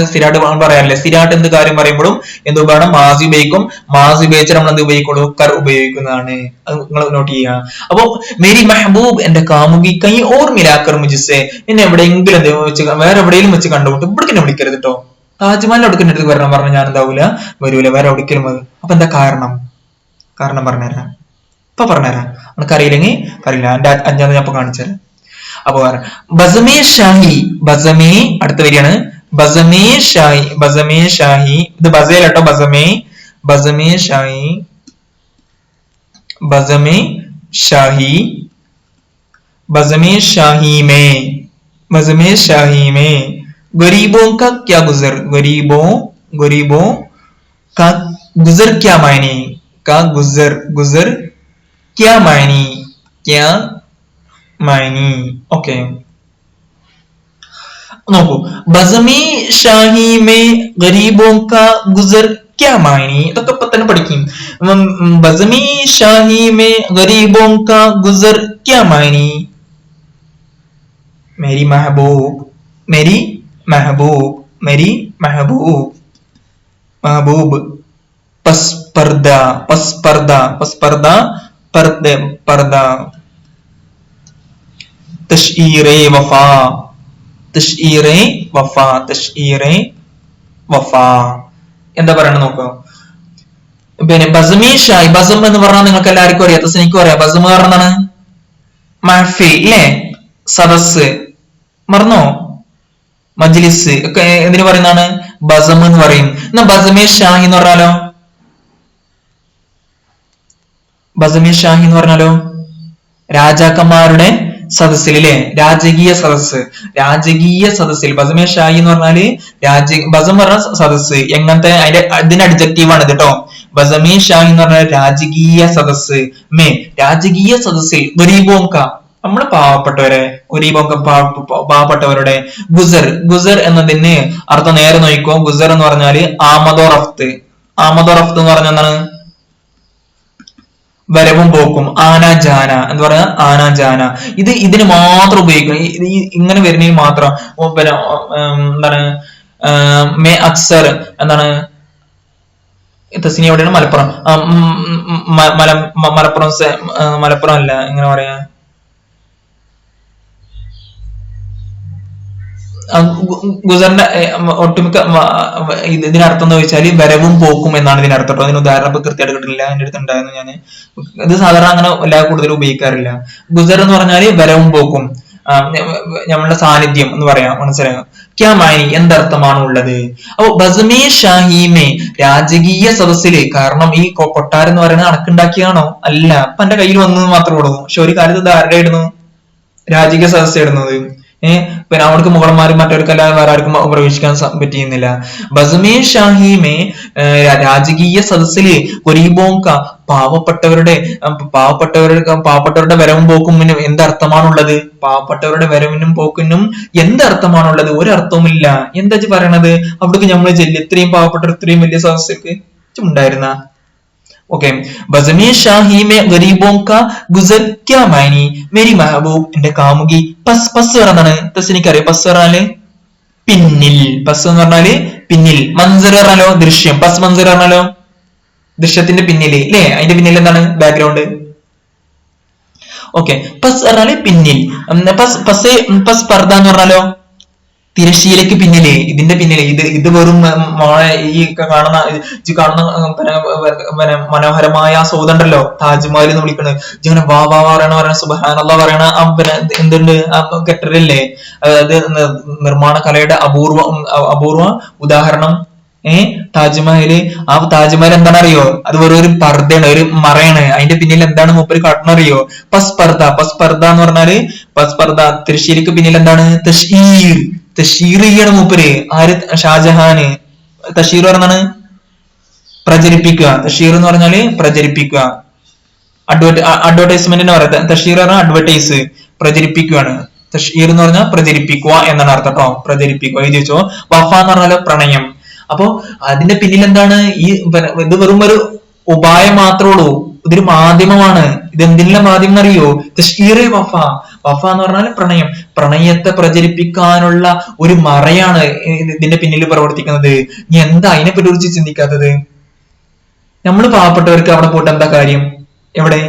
Speaker 1: സ്ഥിരമായിട്ട് പറയാറില്ലേ? സ്ഥിരമായിട്ട് എന്ത് കാര്യം പറയുമ്പോഴും എന്ത് ഉപയോഗം? മാസി ഉപയോഗിക്കും. മാസി ഉപയോഗിച്ച് നമ്മൾ എന്ത് ഉപയോഗിക്കുള്ളൂ? കർ ഉപയോഗിക്കുന്നതാണ്. അത് നിങ്ങൾ നോട്ട് ചെയ്യുക. അപ്പൊ മേരി മെഹബൂബ് എന്റെ കാമുകി, കൈ ഓർ മിലാക്കർ മുജിസെ, എന്നെ എവിടെയെങ്കിലും എന്ത് വെച്ച് വേറെ എവിടെയെങ്കിലും വെച്ച് കണ്ടുമുട്ടും. ഇവിടെ എന്നെ വിളിക്കരുത് കേട്ടോ. താജ്മഹൽ എവിടേക്ക് അടുത്ത് വരണം പറഞ്ഞാൽ ഞാൻ എന്താവൂല, വരൂല. വേറെ എവിടേക്കും അപ്പൊ എന്താ കാരണം പറഞ്ഞുതരാം. ഇപ്പൊ പറഞ്ഞുതരാം. നമുക്കറിയില്ലെങ്കിൽ അറിയില്ല. എന്റെ അഞ്ചാമത് ഞാൻ ഇപ്പൊ കാണിച്ചുതരാം. അപ്പൊ ബസമേ ഷാഹി, ബസമേ അടുത്ത വരിയാണ്. ബസമേ ഷാഹി ഇത് ബസേൽ കേട്ടോ. ബസമേ ഷാഹി में गरीबों का क्या गुजर, गरीबों का गुजर क्या मायने, का गुजर क्या मायनी. ഓക്കെ നോക്കൂ. ബസമി ഷാഹി മേ ഗരീബോं का गुजर क्या मायनी, ഇതൊക്കെ ഇപ്പൊ തന്നെ പഠിക്കും. ബസമി ഷാഹി മേ ഗരീബോं का गुजर क्या मायनी. मेरी महबूब पर्दा तशईरे वफा എന്താ പറയണത് നോക്കൂ. പിന്നെ ബസമി ഷാഹി, ബസം എന്ന് പറഞ്ഞാൽ നിങ്ങൾക്ക് എല്ലാവർക്കും അറിയാം, തസ്നിക്കും അറിയാം. ബസം പറഞ്ഞാണ് മഹഫിൽ ഇല്ലേ? സദസ്. മറന്നോ? മജ്ലിസ് ഒക്കെ എന്തിനു പറയുന്നതാണ്? ബസം എന്ന് പറയും. എന്നാ ബസമേ ഷാഹി എന്ന് പറഞ്ഞാലോ രാജാക്കന്മാരുടെ സദസ്സിൽ അല്ലെ? രാജകീയ സദസ്സിൽ ബസമേ ഷാഹി എന്ന് പറഞ്ഞാല് ബസം പറഞ്ഞ സദസ്. എങ്ങനത്തെ ഇതിന്റെ അഡ്ജക്റ്റീവ് ആണ് ഇത് കേട്ടോ. ബസമേ ഷാഹി എന്ന് പറഞ്ഞാൽ രാജകീയ സദസ്. രാജകീയ സദസ്സിൽ ഗരീബോങ്ക നമ്മള് പാവപ്പെട്ടവരെ, പാവപ്പെട്ടവരുടെ ഗുസർ എന്നതിന് അർത്ഥം നേരെ നോക്കിക്കോ. ഗുസർ എന്ന് പറഞ്ഞാല് ആമദോ റഫ്ത് എന്ന് പറഞ്ഞ എന്താണ്? വരവും പോക്കും. ആനാജാന എന്ന് പറഞ്ഞാൽ ആനാജാന. ഇതിന് മാത്രം ഉപയോഗിക്കണം. ഇങ്ങനെ വരുന്നതിന് മാത്രം. എന്താണ്? മേ അക്സർ എന്താണ്? തസ്നി എവിടെയാണ്? മലപ്പുറം. മലപ്പുറം അല്ല, എങ്ങനെ പറയാ? ഗുസറിന്റെ ഒട്ടുമിക്ക ഇതിനർത്ഥം എന്ന് ചോദിച്ചാല് വരവും പോക്കും എന്നാണ് ഇതിനർത്ഥം. അതിന് ഉദാഹരണം ഇപ്പൊ കൃത്യമായിട്ട് കിട്ടില്ല, എന്റെ അടുത്ത് ഉണ്ടായിരുന്നു. ഞാൻ ഇത് സാധാരണ അങ്ങനെ എല്ലാ കൂടുതലും ഉപയോഗിക്കാറില്ല. ഗുസർ എന്ന് പറഞ്ഞാല് വരവും പോക്കും, നമ്മളുടെ സാന്നിധ്യം എന്ന് പറയാം. മനസ്സിലായോ? ക്യാ മാനി എന്തർത്ഥമാണ് ഉള്ളത്? അപ്പൊ ബസമേ ഷാഹിമേ രാജകീയ സദസ്സില്. കാരണം ഈ കൊട്ടാരം എന്ന് പറയുന്നത് അണക്കുണ്ടാക്കിയാണോ? അല്ല, അപ്പൊ എന്റെ കയ്യിൽ വന്നത് മാത്രമേ ഉള്ളൂ. പക്ഷെ ഒരു കാലത്ത് ഇത് ആരുടെ ആയിരുന്നു? രാജകീയ സദസ്സ് ഇടുന്നത്. പിന്നെ അവർക്ക് മുഗളന്മാരും മറ്റവർക്കല്ലാതെ വേറെ ആർക്കും പ്രവേശിക്കാൻ പറ്റിയിരുന്നില്ല. ബസമേ ഷാഹിമേ രാജകീയ സദസ്സില് ഗരീബോങ്ക പാവപ്പെട്ടവരുടെ വരവും പോക്കും എന്തർത്ഥമാണുള്ളത്? പാവപ്പെട്ടവരുടെ വരവിനും പോക്കിനും എന്തർത്ഥമാണുള്ളത്? ഒരർത്ഥവുമില്ല. എന്താ പറയണത്? അവിടേക്ക് നമ്മൾ ചെല്ലി ഇത്രയും പാവപ്പെട്ടവർ ഇത്രയും വലിയ സദസ്സിലേക്ക് ഉണ്ടായിരുന്ന ഓക്കെ. ബസമി ഷാഹി മേ ഗരീബോं का गुजर क्या मायनी मेरी महबूब എന്റെ കാമുകി. പസ് പസ് പറഞ്ഞാണ് തസ്നിക്കറിയോ? പസ് പറഞ്ഞാല് പിന്നിൽ. പസ് എന്ന് പറഞ്ഞാല് പിന്നിൽ. മൻസർ പറഞ്ഞാലോ ദൃശ്യം. പസ് മൻസർ പറഞ്ഞാലോ ദൃശ്യത്തിന്റെ പിന്നില് അല്ലെ? അതിന്റെ പിന്നിൽ എന്താണ്? ബാക്ക്ഗ്രൗണ്ട്. ഓക്കെ. പസ് പറഞ്ഞാല് പിന്നിൽ. പസ് പർദ എന്ന് പറഞ്ഞാലോ തിരശ്ശീലയ്ക്ക് പിന്നിലെ, ഇതിന്റെ പിന്നിലെ. ഇത് വെറും മോളെ ഈ കാണുന്ന മനോഹരമായ സൗദുണ്ടല്ലോ താജ്മഹൽ എന്ന് വിളിക്കുന്നത്. ഇങ്ങനെ വാ വാ പറയണ സുബ്ഹാനല്ലാഹ് പറയണ എന്തുണ്ട് കെട്ടറില്ലേ? അതായത് നിർമ്മാണ കലയുടെ അപൂർവ ഉദാഹരണം താജ്മഹല്. ആ താജ്മഹൽ എന്താണ് അറിയോ? അത് വെറും ഒരു പർദ്ദയാണ്, ഒരു മറയാണ്. അതിന്റെ പിന്നിൽ എന്താണ് മൂപ്പര് കാട്ടണറിയോ? പസ് പർദ. പസ് പർദ എന്ന് പറഞ്ഞാല് പസ് പർദ തിരശ്ശീലയ്ക്ക് പിന്നിൽ എന്താണ്? തശ്ഈർ. തശ്ശീർ ചെയ്യാണ് മൂപ്പര്. ആര്? ഷാജഹാന്. തശ്ശീർ പറഞ്ഞാണ് പ്രചരിപ്പിക്കുക. തശ്ശീർ എന്ന് പറഞ്ഞാല് പ്രചരിപ്പിക്കുക. അഡ്വർടൈസ്മെന്റിന് പറയാം. തശ്ശീർ പറഞ്ഞാൽ അഡ്വർടൈസ്, പ്രചരിപ്പിക്കുകയാണ്. തശ്ശീർ എന്ന് പറഞ്ഞാൽ പ്രചരിപ്പിക്കുക എന്നാണ് അർത്ഥം കേട്ടോ. പ്രചരിപ്പിക്കുക. എഴുതി വെച്ചോ. വഫ എന്ന് പറഞ്ഞാല് പ്രണയം. അപ്പൊ അതിന്റെ പിന്നിൽ എന്താണ്? ഇത് വെറും ഒരു ഉപായം മാത്രമേ ഉള്ളൂ. ഇതൊരു മാധ്യമമാണ്. ഇത് എന്തിനുള്ള മാധ്യമം എന്നറിയോ? തശ്ഈർ വഫ. വഫ എന്ന് പറഞ്ഞാൽ പ്രണയം. പ്രണയത്തെ പ്രചരിപ്പിക്കാനുള്ള ഒരു മറയാണ് ഇതിന്റെ പിന്നിൽ പ്രവർത്തിക്കുന്നത്. ഇനി എന്താ അതിനെപ്പറ്റി കുറിച്ച് ചിന്തിക്കാത്തത്? നമ്മള് പാവപ്പെട്ടവർക്ക് അവിടെ പോയിട്ട് എന്താ കാര്യം? എവിടെ?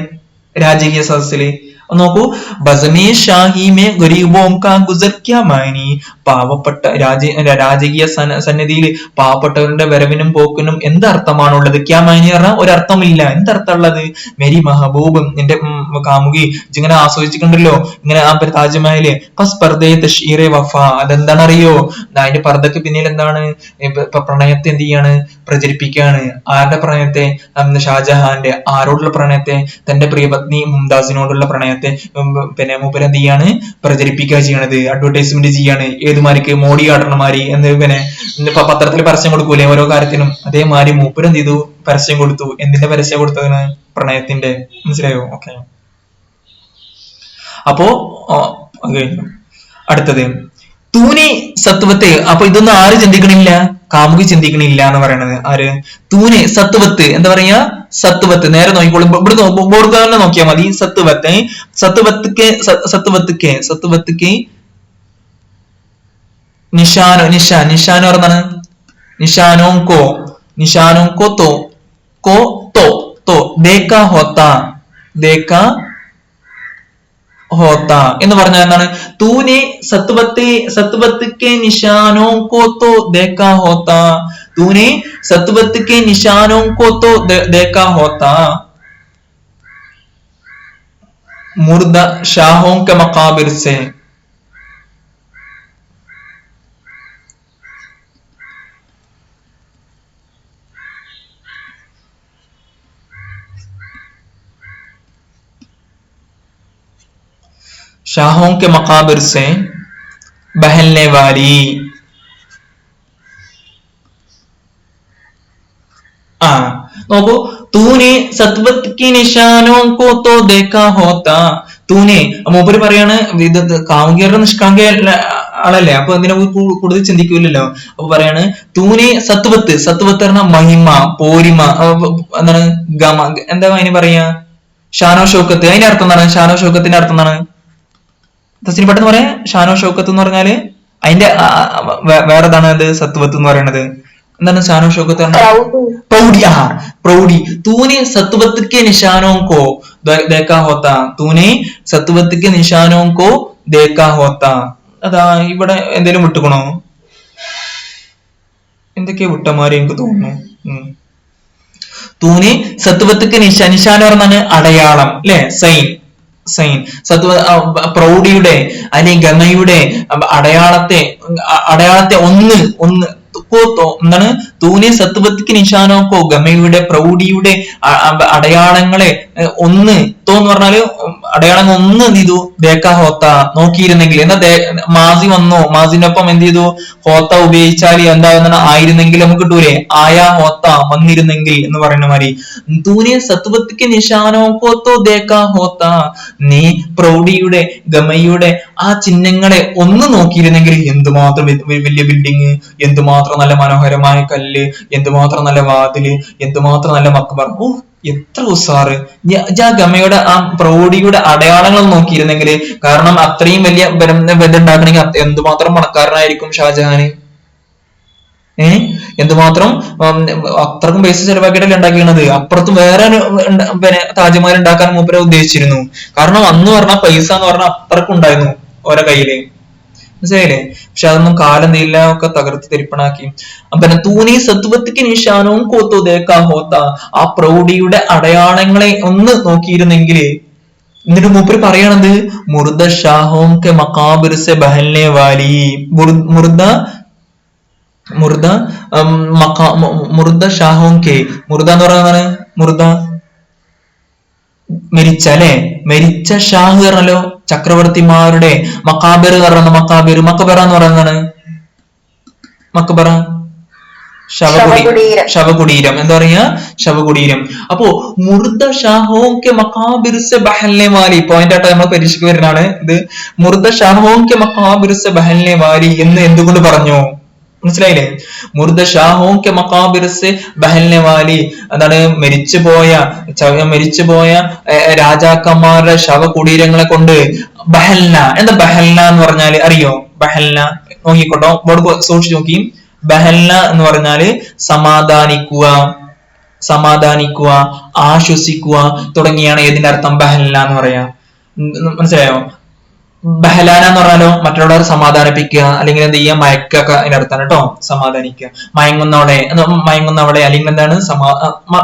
Speaker 1: രാജകീയ സദസ്സില് നോക്കൂ. ബസമേ ഷാഹി മേ ഗരീബോं का गुजर क्या मायनी. പാവപ്പെട്ട രാജകീയ സന്നിധിയിൽ പാവപ്പെട്ടവരുടെ വരവിനും പോക്കിനും എന്തർത്ഥമാണുള്ളത്? ക്യാ മായനി പറഞ്ഞാൽ ഒരർത്ഥമില്ല. എന്തർത്ഥമുള്ളത്? മെരി മെഹബൂബ് എന്റെ കാമുകി. ഇങ്ങനെ ആസ്വദിച്ചിട്ടുണ്ടല്ലോ ഇങ്ങനെ ആ താജ്മഹല്. പസ് പർദയെ തശ്ഈറെ വഫ. അതെന്താണ് അറിയോ? അതിന്റെ പർദ്ദക്ക് പിന്നിൽ എന്താണ്? പ്രണയത്തെ എന്ത് ചെയ്യാണ്? പ്രചരിപ്പിക്കുകയാണ്. ആരുടെ പ്രണയത്തെ? ഷാജഹാന്റെ. ആരോടുള്ള പ്രണയത്തെ? തന്റെ പ്രിയപത്നി മുംതാസിനോടുള്ള പ്രണയത്തെ പിന്നെ മൂപ്പര് എന്ത് ചെയ്യാണ്? പ്രചരിപ്പിക്കുക ചെയ്യണത്. അഡ്വർടൈസ്മെന്റ് ചെയ്യാണ്. ഏതുമാരിക്ക്? മോഡി കാട്ടണമാരി എന്ന് പിന്നെ പത്രത്തിൽ പരസ്യം കൊടുക്കൂലേ ഓരോ കാര്യത്തിനും? അതേമാതിരി മൂപ്പര് എന്ത് ചെയ്തു? പരസ്യം കൊടുത്തു. എന്തിന്റെ പരസ്യം കൊടുത്തതിന്? പ്രണയത്തിന്റെ. മനസ്സിലായോ? ഓക്കെ. അപ്പോ അടുത്തത് തൂനെ സത്വത്തെ. അപ്പൊ ഇതൊന്നും ആര് ചിന്തിക്കണില്ല? കാമുകി ചിന്തിക്കണില്ല എന്ന് പറയണത്. ആര്? തൂനെ സത്വത്ത്. എന്താ പറയാ? സത്വത്ത്. നേരെ നോക്കിക്കോളും. ഇവിടെ ബോർഡ് തന്നെ നോക്കിയാൽ മതി. സത്വത്ത്. സത്വത്ത് നിഷാനോ. നിഷാനോ പറഞ്ഞാണ് നിഷാനോങ്കോ തോ ദേക്കാ ഹോത്ത എന്ന് പറഞ്ഞാൽ എന്താണ്? തൂനെ സത്വത്ത് കെ നിഷാനോ കോ തോ ദേക്കാ ഹോത്ത. तूने सतवत के निशानों को तो देखा होता. मुर्दा शाहों के मकाबिर से. शाहों के मकाबिर से बहलने वाली. നോക്കൂ. തൂനെ സത്വത് കി നിശാനോ കോ തോ ദേക്കാ ഹോത്ത. തൂനെ മൂപ്പര് പറയാണ് ഇത് കാമുകിയുടെ നിഷ്കാങ്ക ആളല്ലേ. അപ്പൊ അതിനെ കൂടുതൽ ചിന്തിക്കൂലല്ലോ. അപ്പൊ പറയാണ് തൂനെ സത്വത്ത്. സത്വത്ത് പറഞ്ഞ മഹിമ, പോരിമ, എന്താണ്? ഗമ. എന്താ അതിന് പറയാ? ഷാനോ ഷൗക്കത്ത്. അതിന്റെ അർത്ഥം എന്താണ്? ഷാനോ ഷൗക്കത്തിന്റെ അർത്ഥം എന്താണ്? തസ്നി പെട്ടെന്ന് പറയാം. ഷാനോ ഷൗക്കത്ത് എന്ന് പറഞ്ഞാല് അതിന്റെ വേറെതാണ് അത് സത്വത്ത് എന്ന് പറയുന്നത്. എന്താണ് ഷാനോ ഷൗക്കത്ത്? പ്രൗഢി. പ്രൗഢി. തൂനെ സത്വത്ത് കെ നിശാനോ കോ ദേക്കാ ഹോത്ത. തൂനെ സത്വത്ത് കെ നിശാനോ കോ ദേക്കാ ഹോത്ത. അതാ ഇവിടെ എന്തേലും വിട്ടുക്കണോ? എന്തൊക്കെയാ വിട്ടമാര് എനിക്ക് തോന്നുന്നു. തൂനെ സത്വത്ത് കെ നിശാന പറഞ്ഞാണ് അടയാളം അല്ലെ? സൈൻ. സത്വ പ്രൗഢിയുടെ അല്ലെങ്കിൽ ഗമയുടെ അടയാളത്തെ ഒന്ന് എന്താണ്? തൂനെ സത്വത്തിക്ക് നിശാനോക്കോ. ഗമയുടെ പ്രൗഢിയുടെ അടയാളങ്ങളെ ഒന്ന്. തോ എന്ന് പറഞ്ഞാല് അടയാളങ്ങൾ ഒന്ന് എന്ത് ചെയ്തു? ദേക്കാ ഹോത്ത. നോക്കിയിരുന്നെങ്കിൽ. എന്താ മാസി വന്നോ? മാസിനൊപ്പം എന്ത് ചെയ്തു? ഹോത്ത ഉപയോഗിച്ചാൽ എന്താ ആയിരുന്നെങ്കിൽ നമുക്ക് കിട്ടൂലേ? ആയാ ഹോത്ത, വന്നിരുന്നെങ്കിൽ എന്ന് പറയുന്ന മാതിരി. തൂനെ സത്വത്തിക്ക് നിശാനോക്കോ തോ ദേക്കാ ഹോത്ത. നീ പ്രൗഢിയുടെ ഗമയുടെ ആ ചിഹ്നങ്ങളെ ഒന്ന് നോക്കിയിരുന്നെങ്കിൽ എന്തുമാത്രം വലിയ ബിൽഡിങ്, എന്തുമാത്രം നല്ല മനോഹരമായ കല്ല്, എന്തുമാത്രം നല്ല വാതില്, എന്തുമാത്രം നല്ല മക്ബറ. എത്ര ഉസാറ്. ഗമയുടെ ആ പ്രൗഢിയുടെ അടയാളങ്ങൾ നോക്കിയിരുന്നെങ്കിൽ, കാരണം അത്രയും വലിയ ഇതുണ്ടാക്കണമെങ്കിൽ എന്തുമാത്രം പണക്കാരനായിരിക്കും ഷാജഹാന്. എന്തുമാത്രം അത്രക്കും പൈസ ചെലവാക്കിയിട്ടല്ലേ ഉണ്ടാക്കിയത്. അപ്പുറത്തും വേറെ പിന്നെ താജ്മഹൽ ഉണ്ടാക്കാൻ മൂപ്പര് ഉദ്ദേശിച്ചിരുന്നു. കാരണം അന്ന് പറഞ്ഞ പൈസ എന്ന് പറഞ്ഞാൽ അത്രക്കും ഉണ്ടായിരുന്നു ഓരോ കയ്യില്, മനസ്സിലായില്ലേ? പക്ഷെ അതൊന്നും കാലം നീല ഒക്കെ തകർത്ത് തെരിപ്പണാക്കി. പിന്നെ തൂനി സത്വത്തിക്ക് നിശാനവും കോത്തോതേക്കാ ഹോത്ത, ആ പ്രൗഢിയുടെ അടയാളങ്ങളെ ഒന്ന് നോക്കിയിരുന്നെങ്കിൽ. എന്നിട്ട് മൂപ്പര് പറയണത് മുർദ ഷാഹോം കെ മക്കാബിർ സെ ബഹൽനെ വാലി, മുർദ മുർദ മുർദ ഷാഹോം കെ, മുർദ എന്ന് പറയുന്നതാണ് മുർദ മരിച്ച അല്ലെ, മരിച്ച ഷാഹ് പറഞ്ഞല്ലോ ചക്രവർത്തിമാരുടെ, മക്കാബിർ പറയുന്ന മക്കാബിർ, മക്കബറ എന്ന് പറയുന്നതാണ് മക്കബറ ശവകുടീരം, എന്താ പറയാ ശവകുടീരം. അപ്പോ മുർദ ഷാഹോം കെ മക്കാബിർ സെ ബഹൽനെ വാലി, പോയിന്റ് ആയിട്ട് നമ്മൾ പരീക്ഷയ്ക്ക് വരുന്നതാണ് ഇത്. മുർദ ഷാഹോം കെ മക്കാബിർ സെ ബഹൽനെ വാലി എന്ന് എന്തുകൊണ്ട് പറഞ്ഞു? മനസ്സിലായില്ലേ? മുർദ ഷാഹോം കെ മക്കാബിർ സെ ബഹൽനെ വാലി, എന്താണ് മരിച്ചുപോയ രാജാക്കന്മാരുടെ ശവകുടീരങ്ങളെ കൊണ്ട് ബഹൽന. എന്താ ബഹൽന എന്ന് പറഞ്ഞാല് അറിയോ? ബഹൽന നോക്കിക്കോട്ടോ, ബോർഡ് സൂക്ഷിച്ചു നോക്കി. ബഹൽന എന്ന് പറഞ്ഞാല് സമാധാനിക്കുക, ആശ്വസിക്കുക തുടങ്ങിയാണ് ഇതിന്റെ അർത്ഥം ബഹൽന എന്ന് പറയാ. മനസ്സിലായോ? ബഹലാന എന്ന് പറഞ്ഞാലോ മറ്റുള്ളവരെ സമാധാനിപ്പിക്കുക, അല്ലെങ്കിൽ എന്ത് ചെയ്യുക, മയക്കൊക്കെ അതിന്റെ അടുത്താണ് കേട്ടോ. സമാധാനിക്കുക, മയങ്ങുന്നവളെ അല്ലെങ്കിൽ എന്താണ്